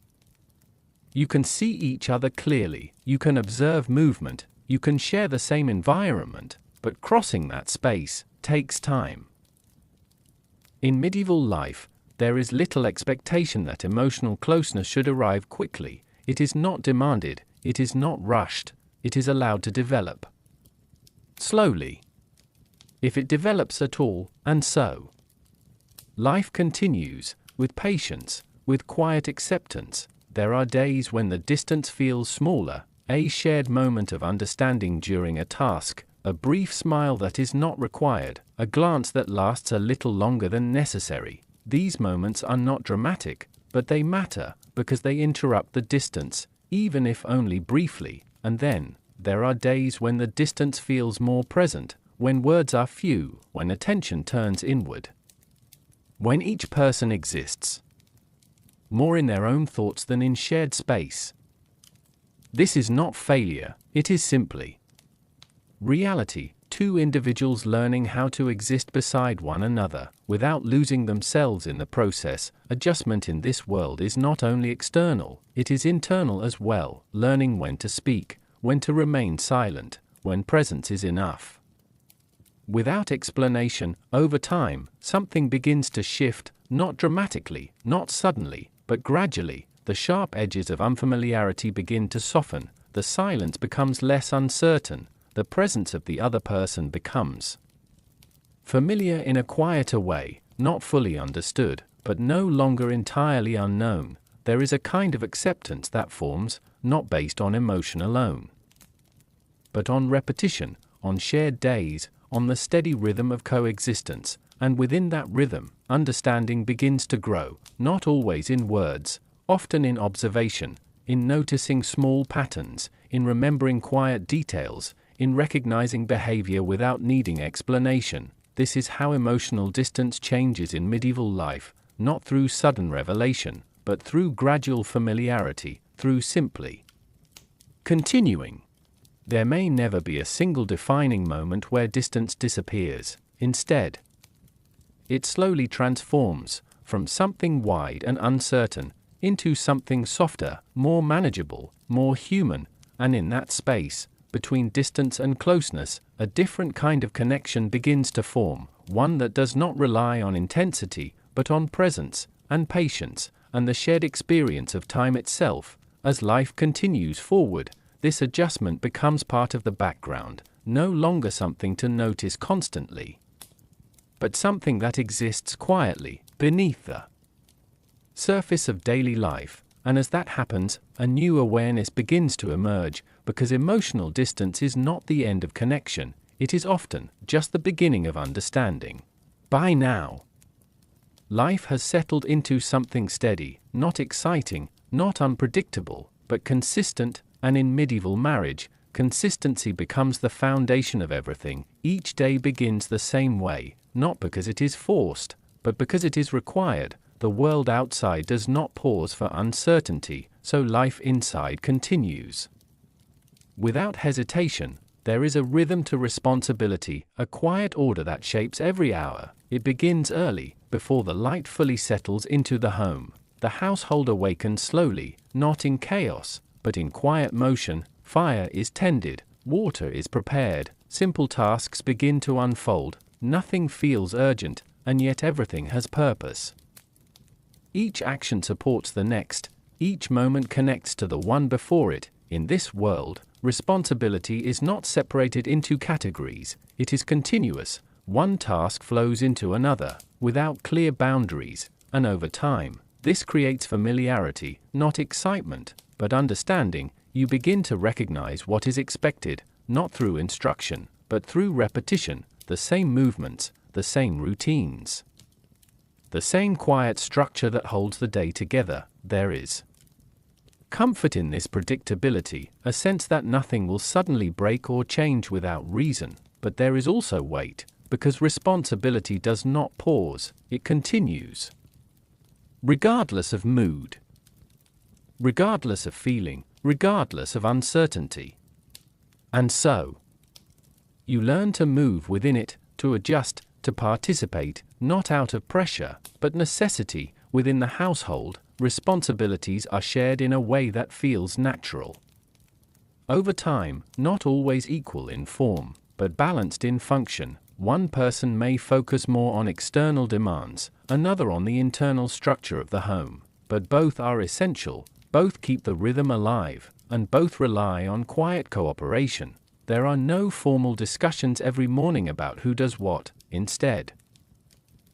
You can see each other clearly, you can observe movement, you can share the same environment, but crossing that space takes time. In medieval life, there is little expectation that emotional closeness should arrive quickly. It is not demanded, it is not rushed, it is allowed to develop slowly, if it develops at all. And so life continues, with patience, with quiet acceptance. There are days when the distance feels smaller, a shared moment of understanding during a task, a brief smile that is not required, a glance that lasts a little longer than necessary. These moments are not dramatic, but they matter, because they interrupt the distance, even if only briefly. And then, there are days when the distance feels more present, when words are few, when attention turns inward, when each person exists more in their own thoughts than in shared space. This is not failure, it is simply reality, two individuals learning how to exist beside one another, without losing themselves in the process. Adjustment in this world is not only external, it is internal as well, learning when to speak, when to remain silent, when presence is enough. Without explanation, over time, something begins to shift, not dramatically, not suddenly, but gradually. The sharp edges of unfamiliarity begin to soften, the silence becomes less uncertain, the presence of the other person becomes familiar in a quieter way, not fully understood, but no longer entirely unknown. There is a kind of acceptance that forms, not based on emotion alone, but on repetition, on shared days, on the steady rhythm of coexistence. And within that rhythm, understanding begins to grow, not always in words, often in observation, in noticing small patterns, in remembering quiet details, in recognizing behavior without needing explanation. This is how emotional distance changes in medieval life, not through sudden revelation, but through gradual familiarity, through simply continuing. There may never be a single defining moment where distance disappears. Instead, it slowly transforms, from something wide and uncertain, into something softer, more manageable, more human, and in that space, between distance and closeness, a different kind of connection begins to form, one that does not rely on intensity, but on presence, and patience, and the shared experience of time itself. As life continues forward, this adjustment becomes part of the background, no longer something to notice constantly, but something that exists quietly, beneath the surface of daily life. And as that happens, a new awareness begins to emerge, because emotional distance is not the end of connection, it is often just the beginning of understanding. By now, life has settled into something steady, not exciting, not unpredictable, but consistent, and in medieval marriage, consistency becomes the foundation of everything. Each day begins the same way, not because it is forced, but because it is required. The world outside does not pause for uncertainty, so life inside continues. Without hesitation, there is a rhythm to responsibility, a quiet order that shapes every hour. It begins early, before the light fully settles into the home. The household awakens slowly, not in chaos, but in quiet motion. Fire is tended, water is prepared, simple tasks begin to unfold. Nothing feels urgent, and yet everything has purpose. Each action supports the next, each moment connects to the one before it. In this world, responsibility is not separated into categories, it is continuous. One task flows into another, without clear boundaries, and over time, this creates familiarity, not excitement, but understanding. You begin to recognize what is expected, not through instruction, but through repetition, the same movements, the same routines. The same quiet structure that holds the day together. There is comfort in this predictability, a sense that nothing will suddenly break or change without reason. But there is also weight, because responsibility does not pause, it continues. Regardless of mood, regardless of feeling, regardless of uncertainty. And so, you learn to move within it, to adjust, to participate, not out of pressure, but necessity. Within the household, responsibilities are shared in a way that feels natural. Over time, not always equal in form, but balanced in function. One person may focus more on external demands, another on the internal structure of the home, but both are essential, both keep the rhythm alive, and both rely on quiet cooperation. There are no formal discussions every morning about who does what. Instead,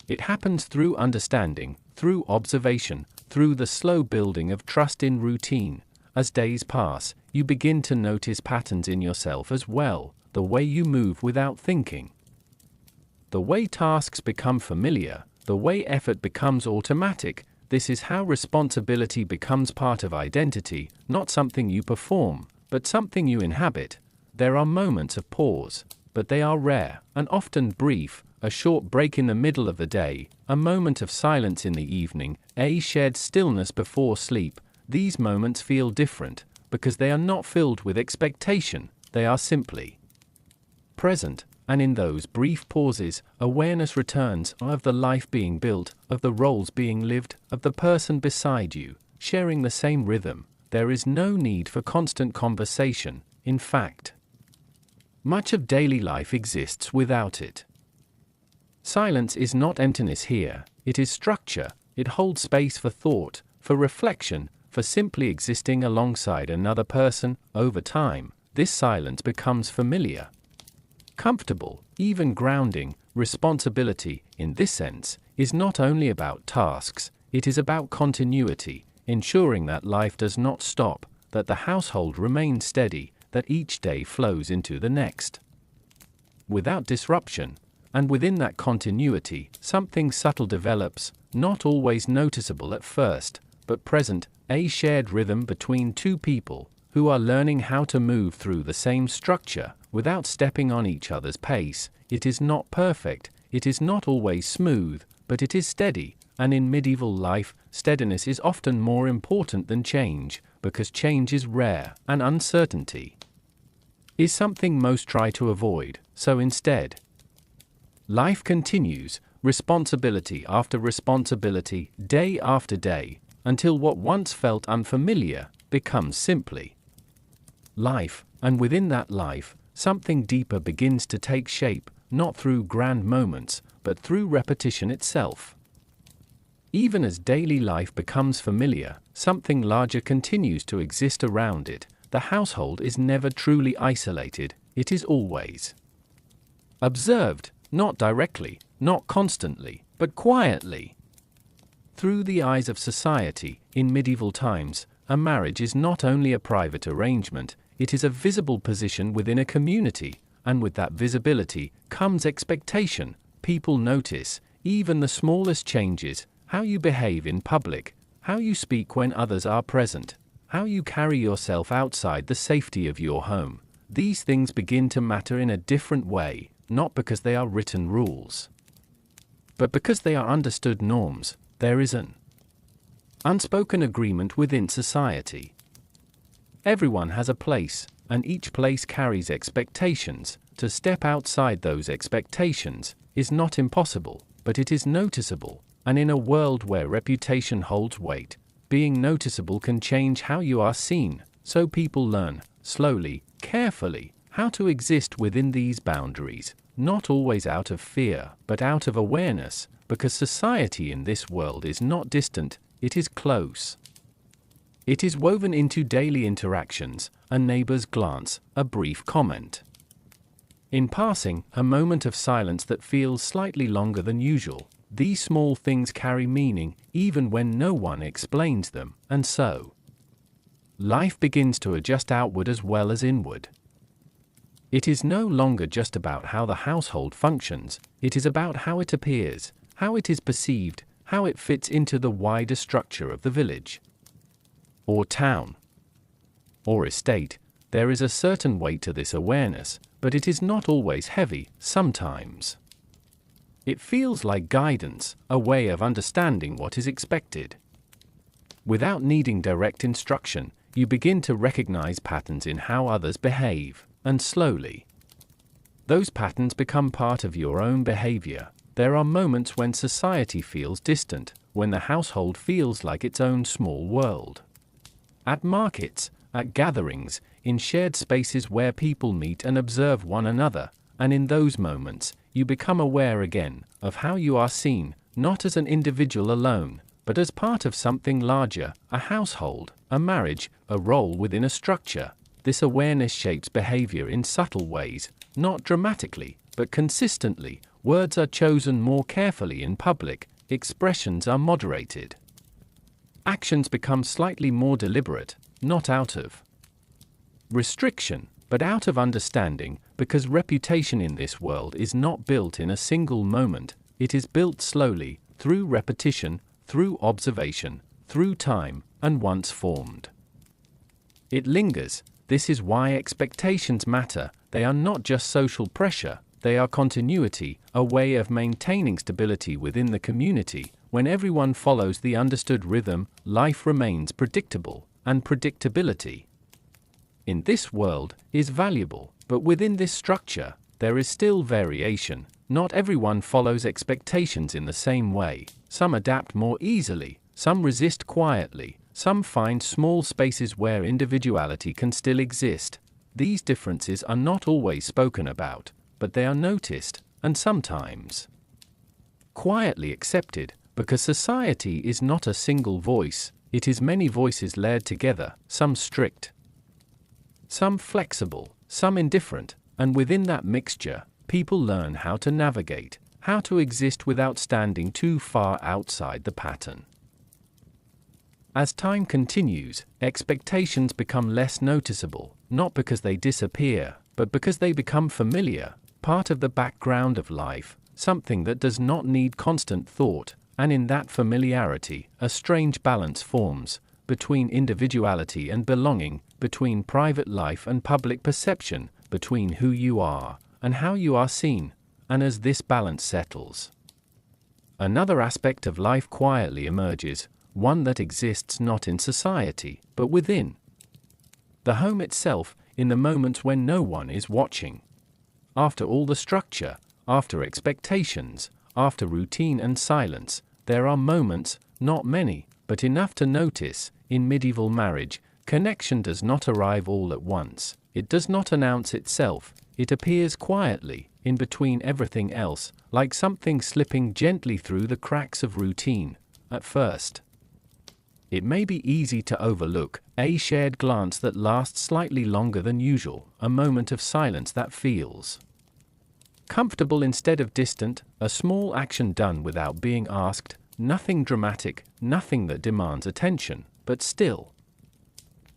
it happens through understanding, through observation, through the slow building of trust in routine. As days pass, you begin to notice patterns in yourself as well, the way you move without thinking, the way tasks become familiar, the way effort becomes automatic. This is how responsibility becomes part of identity, not something you perform, but something you inhabit. There are moments of pause, but they are rare, and often brief. A short break in the middle of the day, a moment of silence in the evening, a shared stillness before sleep. These moments feel different, because they are not filled with expectation, they are simply present, and in those brief pauses, awareness returns of the life being built, of the roles being lived, of the person beside you, sharing the same rhythm. There is no need for constant conversation. In fact, much of daily life exists without it. Silence is not emptiness here, it is structure. It holds space for thought, for reflection, for simply existing alongside another person. Over time, this silence becomes familiar, comfortable, even grounding. Responsibility, in this sense, is not only about tasks, it is about continuity, ensuring that life does not stop, that the household remains steady, that each day flows into the next without disruption. And within that continuity, something subtle develops, not always noticeable at first, but present, a shared rhythm between two people who are learning how to move through the same structure without stepping on each other's pace. It is not perfect, it is not always smooth, but it is steady. And in medieval life, steadiness is often more important than change, because change is rare, and uncertainty is something most try to avoid. So instead, life continues, responsibility after responsibility, day after day, until what once felt unfamiliar becomes simply life. And within that life, something deeper begins to take shape, not through grand moments, but through repetition itself. Even as daily life becomes familiar, something larger continues to exist around it. The household is never truly isolated, it is always observed, not directly, not constantly, but quietly. Through the eyes of society, in medieval times, a marriage is not only a private arrangement, it is a visible position within a community, and with that visibility comes expectation. People notice, even the smallest changes, how you behave in public, how you speak when others are present, how you carry yourself outside the safety of your home. These things begin to matter in a different way, not because they are written rules, But because they are understood norms, there is an unspoken agreement within society. Everyone has a place, and each place carries expectations. To step outside those expectations is not impossible, but it is noticeable, and in a world where reputation holds weight, being noticeable can change how you are seen, so people learn, slowly, carefully, how to exist within these boundaries, not always out of fear, but out of awareness, because society in this world is not distant, it is close. It is woven into daily interactions, a neighbor's glance, a brief comment. In passing, a moment of silence that feels slightly longer than usual. These small things carry meaning, even when no one explains them, and so life begins to adjust outward as well as inward. It is no longer just about how the household functions, it is about how it appears, how it is perceived, how it fits into the wider structure of the village, or town, or estate. There is a certain weight to this awareness, but it is not always heavy. Sometimes it feels like guidance, a way of understanding what is expected. Without needing direct instruction, you begin to recognize patterns in how others behave, and slowly, those patterns become part of your own behavior. There are moments when society feels distant, when the household feels like its own small world. At markets, at gatherings, in shared spaces where people meet and observe one another, and in those moments, you become aware again of how you are seen, not as an individual alone, but as part of something larger, a household, a marriage, a role within a structure. This awareness shapes behavior in subtle ways, not dramatically, but consistently. Words are chosen more carefully in public, expressions are moderated. Actions become slightly more deliberate, not out of restriction, but out of understanding, because reputation in this world is not built in a single moment, it is built slowly, through repetition, through observation, through time, and once formed, it lingers. This is why expectations matter. They are not just social pressure, they are continuity, a way of maintaining stability within the community. When everyone follows the understood rhythm, life remains predictable, and predictability in this world is valuable, but within this structure, there is still variation. Not everyone follows expectations in the same way. Some adapt more easily, some resist quietly, some find small spaces where individuality can still exist. These differences are not always spoken about, but they are noticed, and sometimes quietly accepted, because society is not a single voice, it is many voices layered together, some strict, some flexible, some indifferent, and within that mixture, people learn how to navigate, how to exist without standing too far outside the pattern. As time continues, expectations become less noticeable, not because they disappear, but because they become familiar, part of the background of life, something that does not need constant thought, and in that familiarity, a strange balance forms, between individuality and belonging, between private life and public perception, between who you are and how you are seen, and as this balance settles, another aspect of life quietly emerges, one that exists not in society, but within the home itself, in the moments when no one is watching. After all the structure, after expectations, after routine and silence, there are moments, not many, but enough to notice. In medieval marriage, connection does not arrive all at once. It does not announce itself. It appears quietly, in between everything else, like something slipping gently through the cracks of routine. At first, it may be easy to overlook a shared glance that lasts slightly longer than usual, a moment of silence that feels comfortable instead of distant, a small action done without being asked, nothing dramatic, nothing that demands attention, but still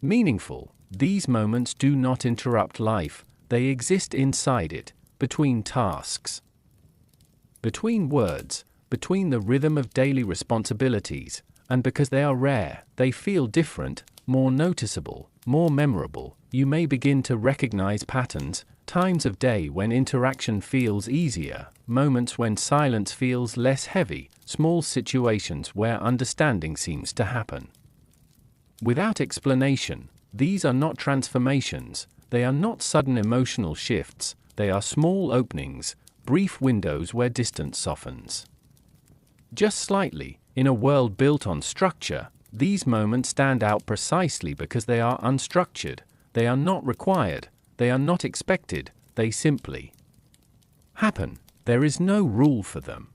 meaningful. These moments do not interrupt life, they exist inside it, between tasks, between words, between the rhythm of daily responsibilities, and because they are rare, they feel different, more noticeable, more memorable. you may begin to recognize patterns, times of day when interaction feels easier, moments when silence feels less heavy, small situations where understanding seems to happen. Without explanation, these are not transformations, they are not sudden emotional shifts, they are small openings, brief windows where distance softens. Just slightly, in a world built on structure, these moments stand out precisely because they are unstructured, they are not required, they are not expected, they simply happen. There is no rule for them,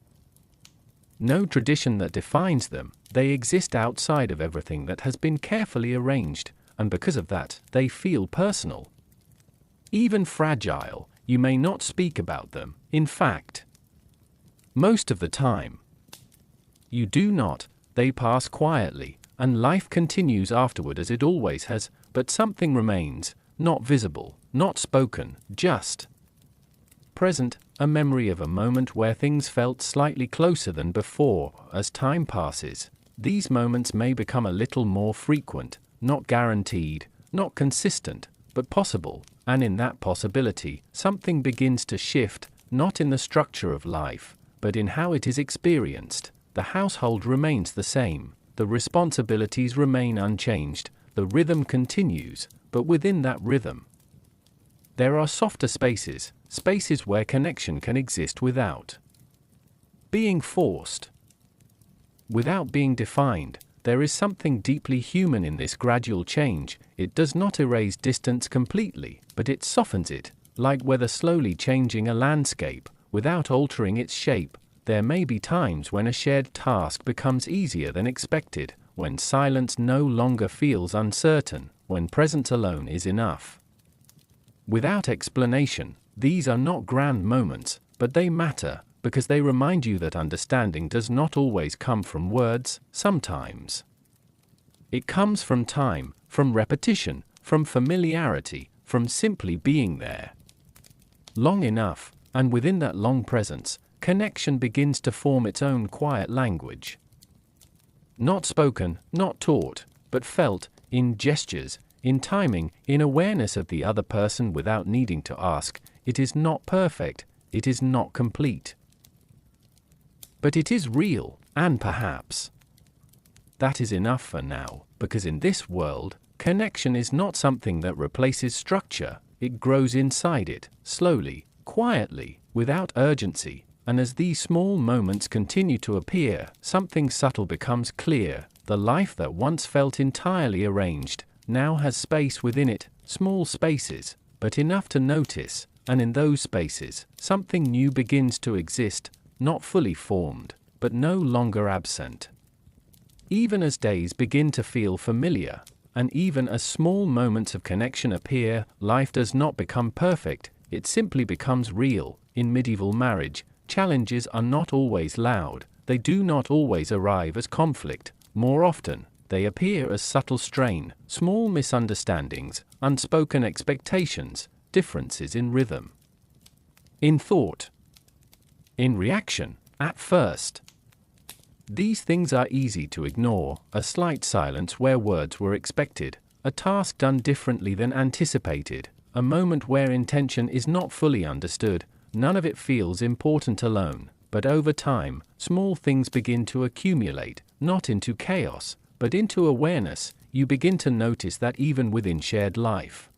no tradition that defines them, they exist outside of everything that has been carefully arranged, and because of that, they feel personal. Even fragile, you may not speak about them, in fact. Most of the time, you do not, they pass quietly, and life continues afterward as it always has, but something remains, not visible, not spoken, just present, a memory of a moment where things felt slightly closer than before. As time passes, these moments may become a little more frequent, not guaranteed, not consistent, but possible, and in that possibility, something begins to shift, not in the structure of life, but in how it is experienced. The household remains the same, the responsibilities remain unchanged, the rhythm continues, but within that rhythm, there are softer spaces, spaces where connection can exist without being forced, without being defined. There is something deeply human in this gradual change. It does not erase distance completely, but it softens it, like weather slowly changing a landscape, without altering its shape. There may be times when a shared task becomes easier than expected, when silence no longer feels uncertain, when presence alone is enough. Without explanation, these are not grand moments, but they matter, because they remind you that understanding does not always come from words. Sometimes it comes from time, from repetition, from familiarity, from simply being there long enough, and within that long presence, connection begins to form its own quiet language. Not spoken, not taught, but felt, in gestures, in timing, in awareness of the other person without needing to ask. It is not perfect, it is not complete, but it is real, and perhaps that is enough for now, because in this world, connection is not something that replaces structure, it grows inside it, slowly, quietly, without urgency, and as these small moments continue to appear, something subtle becomes clear. The life that once felt entirely arranged, now has space within it, small spaces, but enough to notice, and in those spaces, something new begins to exist, not fully formed, but no longer absent. Even as days begin to feel familiar, and even as small moments of connection appear, life does not become perfect, it simply becomes real. In medieval marriage, challenges are not always loud, they do not always arrive as conflict, more often, they appear as subtle strain, small misunderstandings, unspoken expectations, differences in rhythm, in thought, in reaction. At first, these things are easy to ignore: a slight silence where words were expected, a task done differently than anticipated, a moment where intention is not fully understood. None of it feels important alone, but over time, small things begin to accumulate, not into chaos, but into awareness. You begin to notice that even within shared life,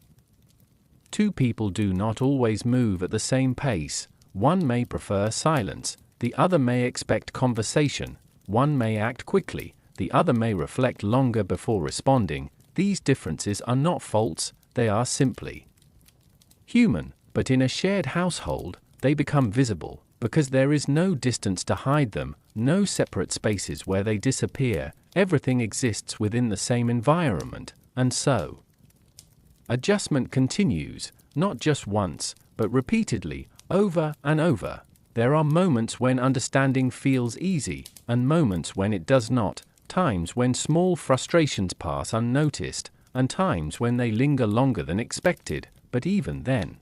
two people do not always move at the same pace. One may prefer silence, the other may expect conversation, one may act quickly, the other may reflect longer before responding. These differences are not faults, they are simply human, but in a shared household, they become visible, because there is no distance to hide them, no separate spaces where they disappear. Everything exists within the same environment, and so adjustment continues, not just once, but repeatedly, over and over. There are moments when understanding feels easy, and moments when it does not, times when small frustrations pass unnoticed, and times when they linger longer than expected. But even then,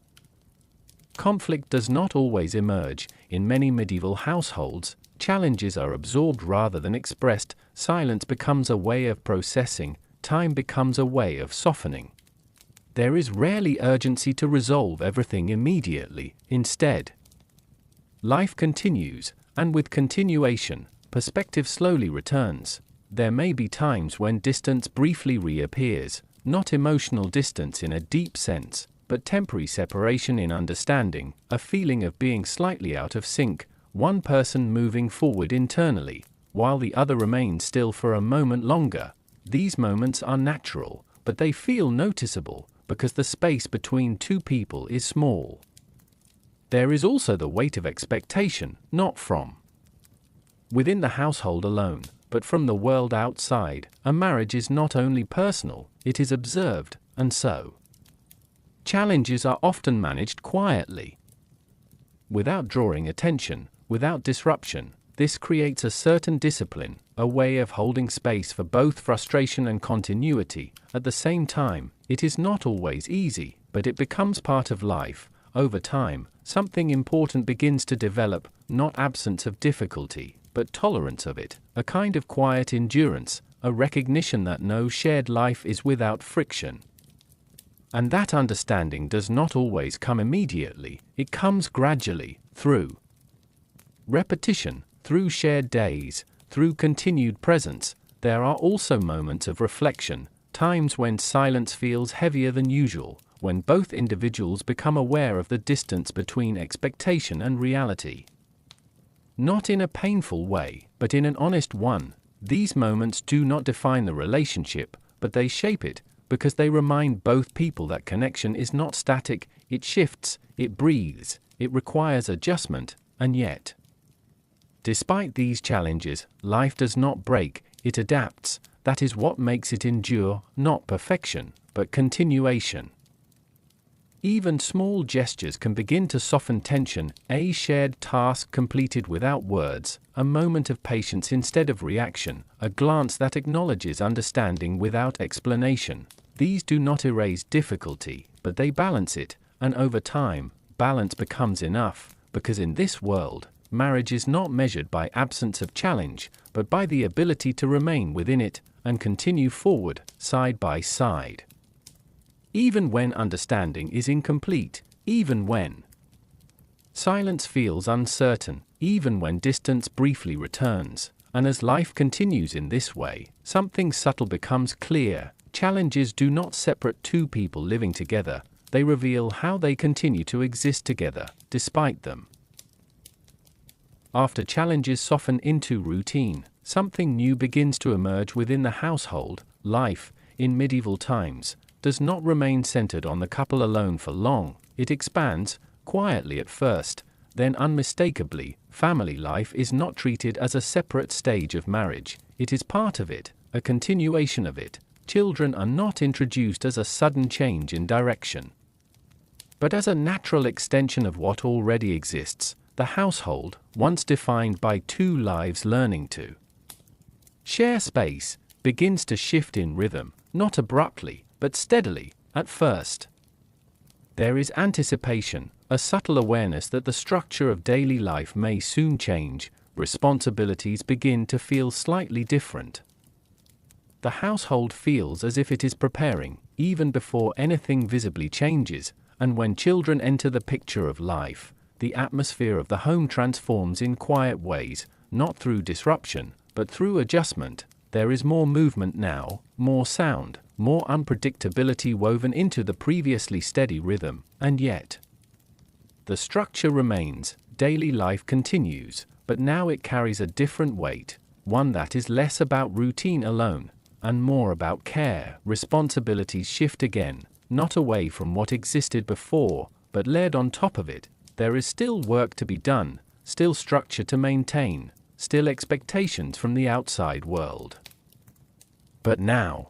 conflict does not always emerge. In many medieval households, challenges are absorbed rather than expressed. Silence becomes a way of processing, time becomes a way of softening. Without explanation, these moments stand out precisely because they are unstructured, they are not required, they are not expected, but even then, conflict does not always emerge. In many medieval households, challenges are absorbed rather than expressed. Silence becomes a way of processing, time becomes a way of softening. There is rarely urgency to resolve everything immediately. Instead, life continues, and with continuation, perspective slowly returns. There may be times when distance briefly reappears, not emotional distance in a deep sense, but temporary separation in understanding, a feeling of being slightly out of sync, one person moving forward internally, while the other remains still for a moment longer. These moments are natural, but they feel noticeable, because the space between two people is small. There is also the weight of expectation, not from within the household alone, but from the world outside. A marriage is not only personal, it is observed, and so challenges are often managed quietly, without drawing attention, without disruption. This creates a certain discipline, a way of holding space for both frustration and continuity. At the same time, it is not always easy, but it becomes part of life. Over time, something important begins to develop, not absence of difficulty, but tolerance of it, a kind of quiet endurance, a recognition that no shared life is without friction. And that understanding does not always come immediately, it comes gradually, through repetition, through shared days, through continued presence. There are also moments of reflection, times when silence feels heavier than usual, when both individuals become aware of the distance between expectation and reality. Not in a painful way, but in an honest one. These moments do not define the relationship, but they shape it, because they remind both people that connection is not static, it shifts, it breathes, it requires adjustment, and yet, despite these challenges, life does not break, it adapts. That is what makes it endure, not perfection, but continuation. Even small gestures can begin to soften tension, a shared task completed without words, a moment of patience instead of reaction, a glance that acknowledges understanding without explanation. These do not erase difficulty, but they balance it, and over time, balance becomes enough, because in this world, marriage is not measured by absence of challenge, but by the ability to remain within it, and continue forward, side by side. Even when understanding is incomplete, even when silence feels uncertain, even when distance briefly returns, and as life continues in this way, something subtle becomes clear. Challenges do not separate two people living together, they reveal how they continue to exist together, despite them. After challenges soften into routine, something new begins to emerge within the household. Life, in medieval times, does not remain centered on the couple alone for long. It expands, quietly at first, then unmistakably. Family life is not treated as a separate stage of marriage, it is part of it, a continuation of it. Children are not introduced as a sudden change in direction, but as a natural extension of what already exists. The household, once defined by two lives learning to share space, begins to shift in rhythm, not abruptly, but steadily. At first, there is anticipation, a subtle awareness that the structure of daily life may soon change. Responsibilities begin to feel slightly different. The household feels as if it is preparing, even before anything visibly changes, and when children enter the picture of life, the atmosphere of the home transforms in quiet ways, not through disruption, but through adjustment. There is more movement now, more sound, more unpredictability woven into the previously steady rhythm, and yet the structure remains. Daily life continues, but now it carries a different weight, one that is less about routine alone, and more about care. Responsibilities shift again, not away from what existed before, but layered on top of it. There is still work to be done, still structure to maintain, still expectations from the outside world. But now,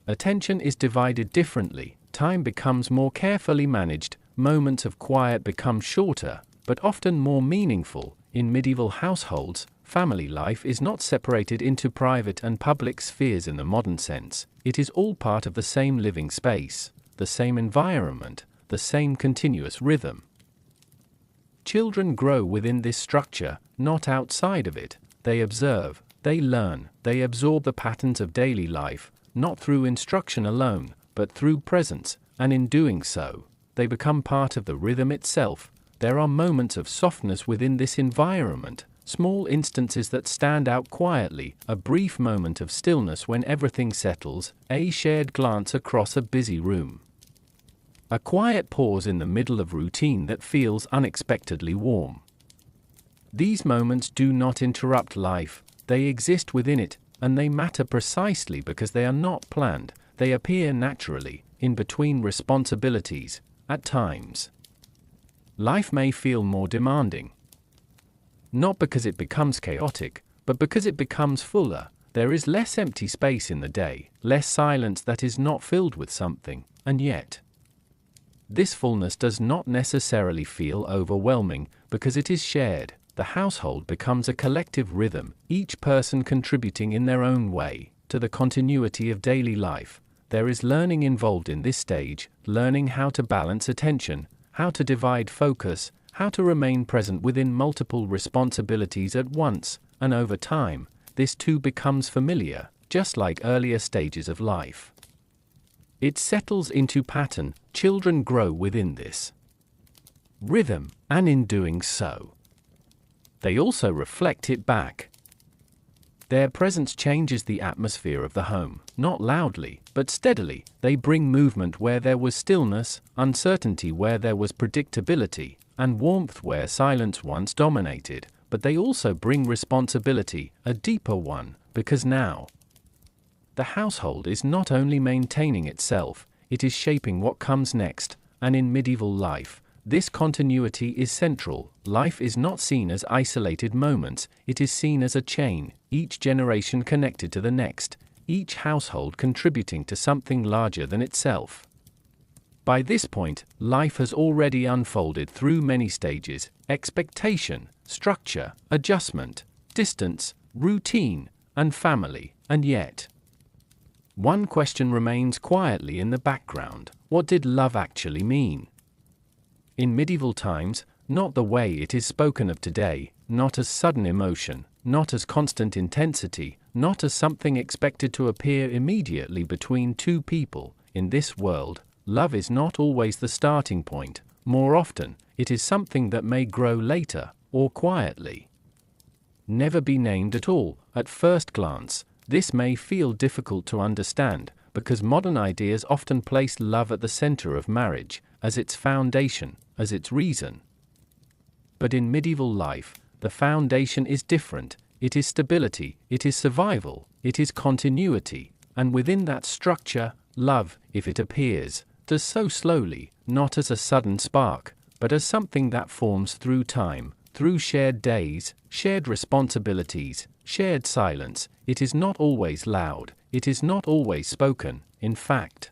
attention is divided differently, time becomes more carefully managed, moments of quiet become shorter, but often more meaningful. In medieval households, family life is not separated into private and public spheres in the modern sense. It is all part of the same living space, the same environment, the same continuous rhythm. Children grow within this structure, not outside of it. They observe, they learn, they absorb the patterns of daily life, not through instruction alone, but through presence, and in doing so, they become part of the rhythm itself. There are moments of softness within this environment, small instances that stand out quietly, a brief moment of stillness when everything settles, a shared glance across a busy room. A quiet pause in the middle of routine that feels unexpectedly warm. These moments do not interrupt life, they exist within it, and they matter precisely because they are not planned, they appear naturally, in between responsibilities, at times. Life may feel more demanding. Not because it becomes chaotic, but because it becomes fuller. There is less empty space in the day, less silence that is not filled with something, and yet, this fullness does not necessarily feel overwhelming because it is shared. The household becomes a collective rhythm, each person contributing in their own way to the continuity of daily life. There is learning involved in this stage, learning how to balance attention, how to divide focus, how to remain present within multiple responsibilities at once, and over time, this too becomes familiar, just like earlier stages of life. It settles into pattern, children grow within this rhythm, and in doing so, they also reflect it back. Their presence changes the atmosphere of the home, not loudly, but steadily. They bring movement where there was stillness, uncertainty where there was predictability, and warmth where silence once dominated. But they also bring responsibility, a deeper one, because now, the household is not only maintaining itself, it is shaping what comes next, and in medieval life, this continuity is central. Life is not seen as isolated moments, it is seen as a chain, each generation connected to the next, each household contributing to something larger than itself. By this point, life has already unfolded through many stages: expectation, structure, adjustment, distance, routine, and family, and yet, one question remains quietly in the background: what did love actually mean? In medieval times, not the way it is spoken of today, not as sudden emotion, not as constant intensity, not as something expected to appear immediately between two people. In this world, love is not always the starting point. More often, it is something that may grow later, or quietly never be named at all. At first glance, this may feel difficult to understand, because modern ideas often place love at the center of marriage, as its foundation, as its reason. But in medieval life, the foundation is different. It is stability, it is survival, it is continuity, and within that structure, love, if it appears, does so slowly, not as a sudden spark, but as something that forms through time, through shared days, shared responsibilities, shared silence. It is not always loud, it is not always spoken. In fact,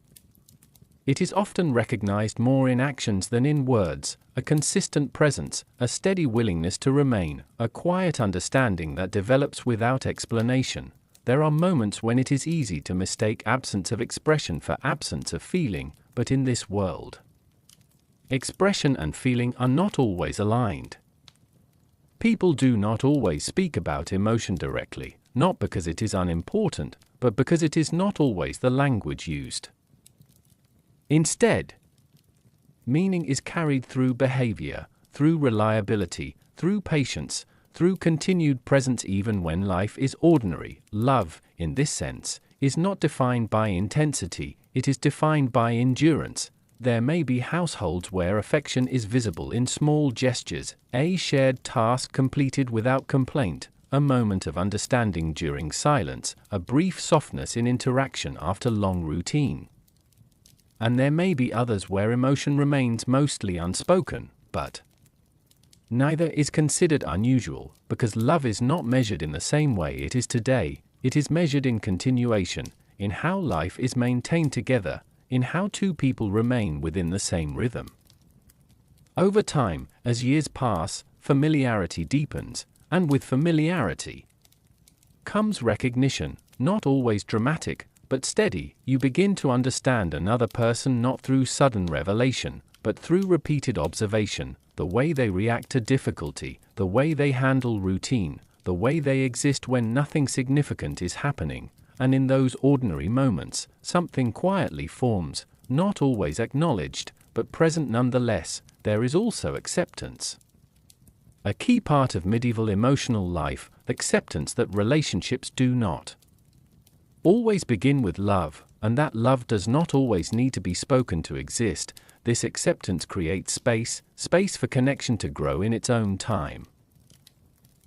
it is often recognized more in actions than in words, a consistent presence, a steady willingness to remain, a quiet understanding that develops without explanation. There are moments when it is easy to mistake absence of expression for absence of feeling, but in this world, expression and feeling are not always aligned. People do not always speak about emotion directly, not because it is unimportant, but because it is not always the language used. Instead, meaning is carried through behavior, through reliability, through patience, through continued presence even when life is ordinary. Love, in this sense, is not defined by intensity, it is defined by endurance. There may be households where affection is visible in small gestures, a shared task completed without complaint, a moment of understanding during silence, a brief softness in interaction after long routine. And there may be others where emotion remains mostly unspoken, but neither is considered unusual, because love is not measured in the same way it is today. It is measured in continuation, in how life is maintained together, in how two people remain within the same rhythm. Over time, as years pass, familiarity deepens, and with familiarity comes recognition, not always dramatic, but steady. You begin to understand another person not through sudden revelation, but through repeated observation, the way they react to difficulty, the way they handle routine, the way they exist when nothing significant is happening. and in those ordinary moments, something quietly forms, not always acknowledged, but present nonetheless. There is also acceptance. A key part of medieval emotional life, acceptance that relationships do not always begin with love, and that love does not always need to be spoken to exist. This acceptance creates space for connection to grow in its own time.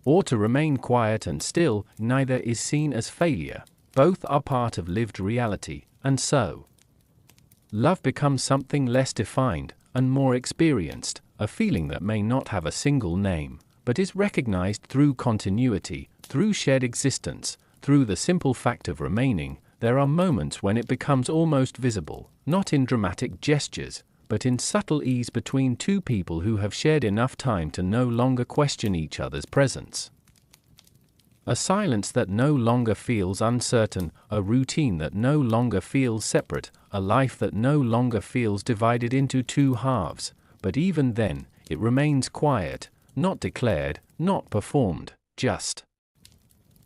Or to remain quiet and still. Neither is seen as failure. Both are part of lived reality, and so love becomes something less defined and more experienced, a feeling that may not have a single name, but is recognized through continuity, through shared existence, through the simple fact of remaining. There are moments when it becomes almost visible, not in dramatic gestures, but in subtle ease between two people who have shared enough time to no longer question each other's presence. A silence that no longer feels uncertain, a routine that no longer feels separate, a life that no longer feels divided into two halves, but even then, it remains quiet, not declared, not performed, just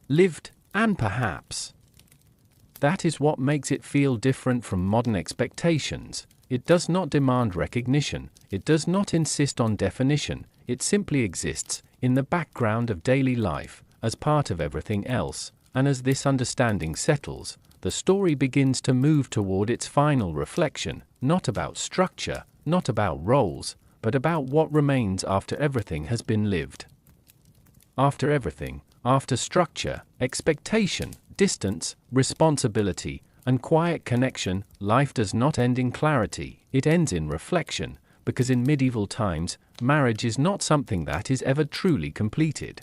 lived, and perhaps that is what makes it feel different from modern expectations. It does not demand recognition, it does not insist on definition, it simply exists in the background of daily life, as part of everything else, and as this understanding settles, the story begins to move toward its final reflection, not about structure, not about roles, but about what remains after everything has been lived. After everything, after structure, expectation, distance, responsibility, and quiet connection, life does not end in clarity, it ends in reflection, because in medieval times, marriage is not something that is ever truly completed.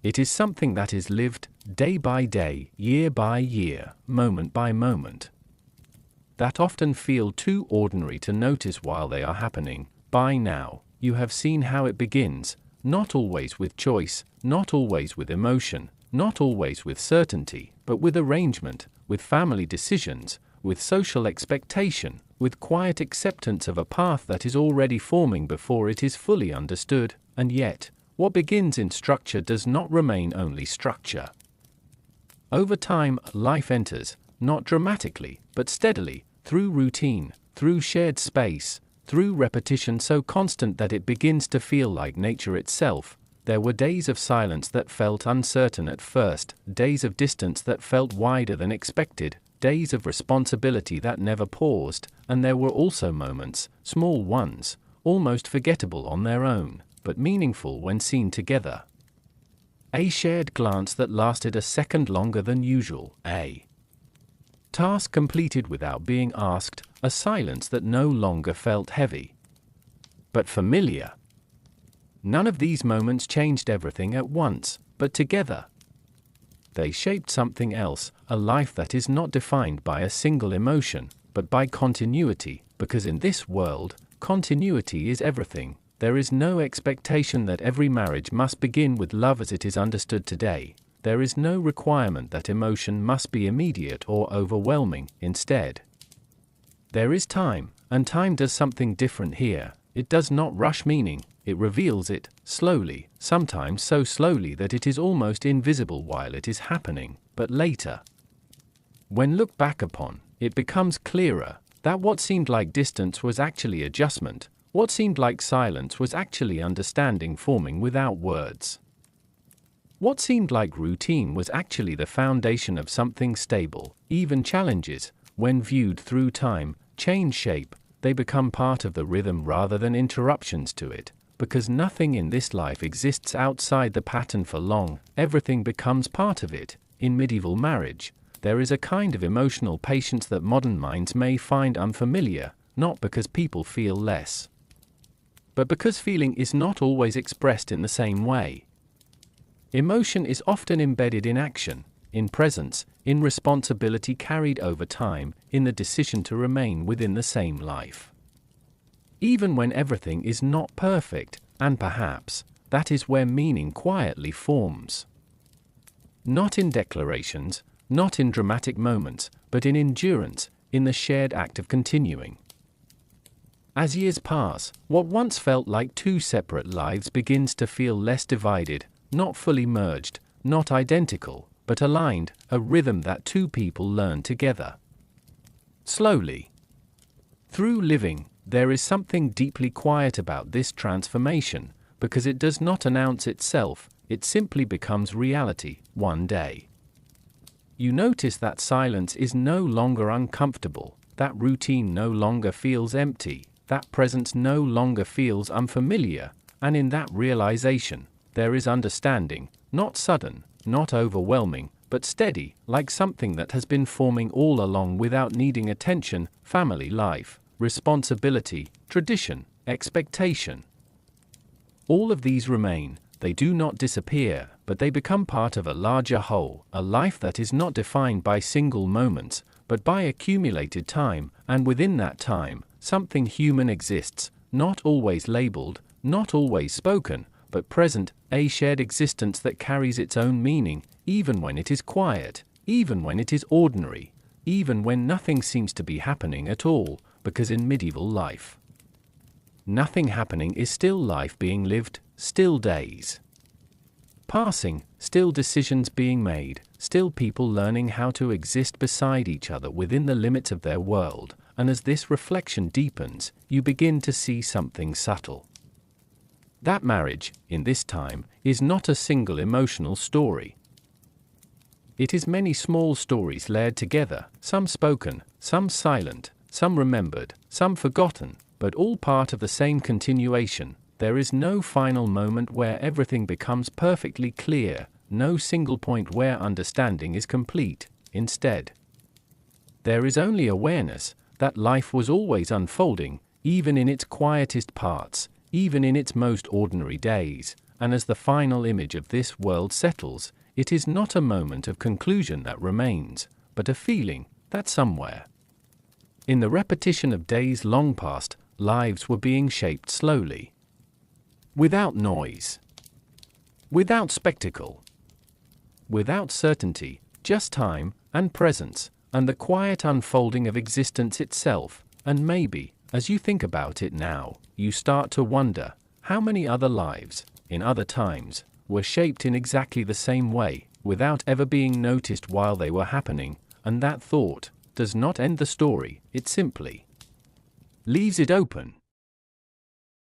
It is something that is lived, day by day, year by year, moment by moment, that often feel too ordinary to notice while they are happening. By now, you have seen how it begins, not always with choice, not always with emotion, not always with certainty, but with arrangement, with family decisions, with social expectation, with quiet acceptance of a path that is already forming before it is fully understood. And yet, what begins in structure does not remain only structure. Over time, life enters, not dramatically, but steadily, through routine, through shared space, through repetition so constant that it begins to feel like nature itself. There were days of silence that felt uncertain at first, days of distance that felt wider than expected, days of responsibility that never paused, and there were also moments, small ones, almost forgettable on their own, but meaningful when seen together. A shared glance that lasted a second longer than usual, a task completed without being asked, a silence that no longer felt heavy, but familiar. None of these moments changed everything at once, but together they shaped something else, a life that is not defined by a single emotion, but by continuity, because in this world, continuity is everything. There is no expectation that every marriage must begin with love as it is understood today. There is no requirement that emotion must be immediate or overwhelming. Instead, there is time, and time does something different here. It does not rush meaning, it reveals it, slowly, sometimes so slowly that it is almost invisible while it is happening, but later, when looked back upon, it becomes clearer that what seemed like distance was actually adjustment. What seemed like silence was actually understanding forming without words. What seemed like routine was actually the foundation of something stable. Even challenges, when viewed through time, change shape. They become part of the rhythm rather than interruptions to it. Because nothing in this life exists outside the pattern for long, everything becomes part of it. In medieval marriage, there is a kind of emotional patience that modern minds may find unfamiliar, not because people feel less, but because feeling is not always expressed in the same way. Emotion is often embedded in action, in presence, in responsibility carried over time, in the decision to remain within the same life. Even when everything is not perfect, and perhaps, that is where meaning quietly forms. Not in declarations, not in dramatic moments, but in endurance, in the shared act of continuing. As years pass, what once felt like two separate lives begins to feel less divided, not fully merged, not identical, but aligned, a rhythm that two people learn together. Slowly. Through living, there is something deeply quiet about this transformation, because it does not announce itself, it simply becomes reality, one day. You notice that silence is no longer uncomfortable, that routine no longer feels empty, that presence no longer feels unfamiliar, and in that realization, there is understanding, not sudden, not overwhelming, but steady, like something that has been forming all along without needing attention, family life, responsibility, tradition, expectation. All of these remain, they do not disappear, but they become part of a larger whole, a life that is not defined by single moments, but by accumulated time, and within that time, something human exists, not always labeled, not always spoken, but present, a shared existence that carries its own meaning, even when it is quiet, even when it is ordinary, even when nothing seems to be happening at all, because in medieval life, nothing happening is still life being lived, still days passing, still decisions being made, still people learning how to exist beside each other within the limits of their world, and as this reflection deepens, you begin to see something subtle. That marriage, in this time, is not a single emotional story. It is many small stories layered together, some spoken, some silent, some remembered, some forgotten, but all part of the same continuation. There is no final moment where everything becomes perfectly clear, no single point where understanding is complete. Instead, there is only awareness that life was always unfolding, even in its quietest parts, even in its most ordinary days, and as the final image of this world settles, it is not a moment of conclusion that remains, but a feeling that somewhere, in the repetition of days long past, lives were being shaped slowly. Without noise. Without spectacle. Without certainty, just time and presence, and the quiet unfolding of existence itself, and maybe, as you think about it now, you start to wonder, how many other lives, in other times, were shaped in exactly the same way, without ever being noticed while they were happening, and that thought does not end the story, it simply leaves it open.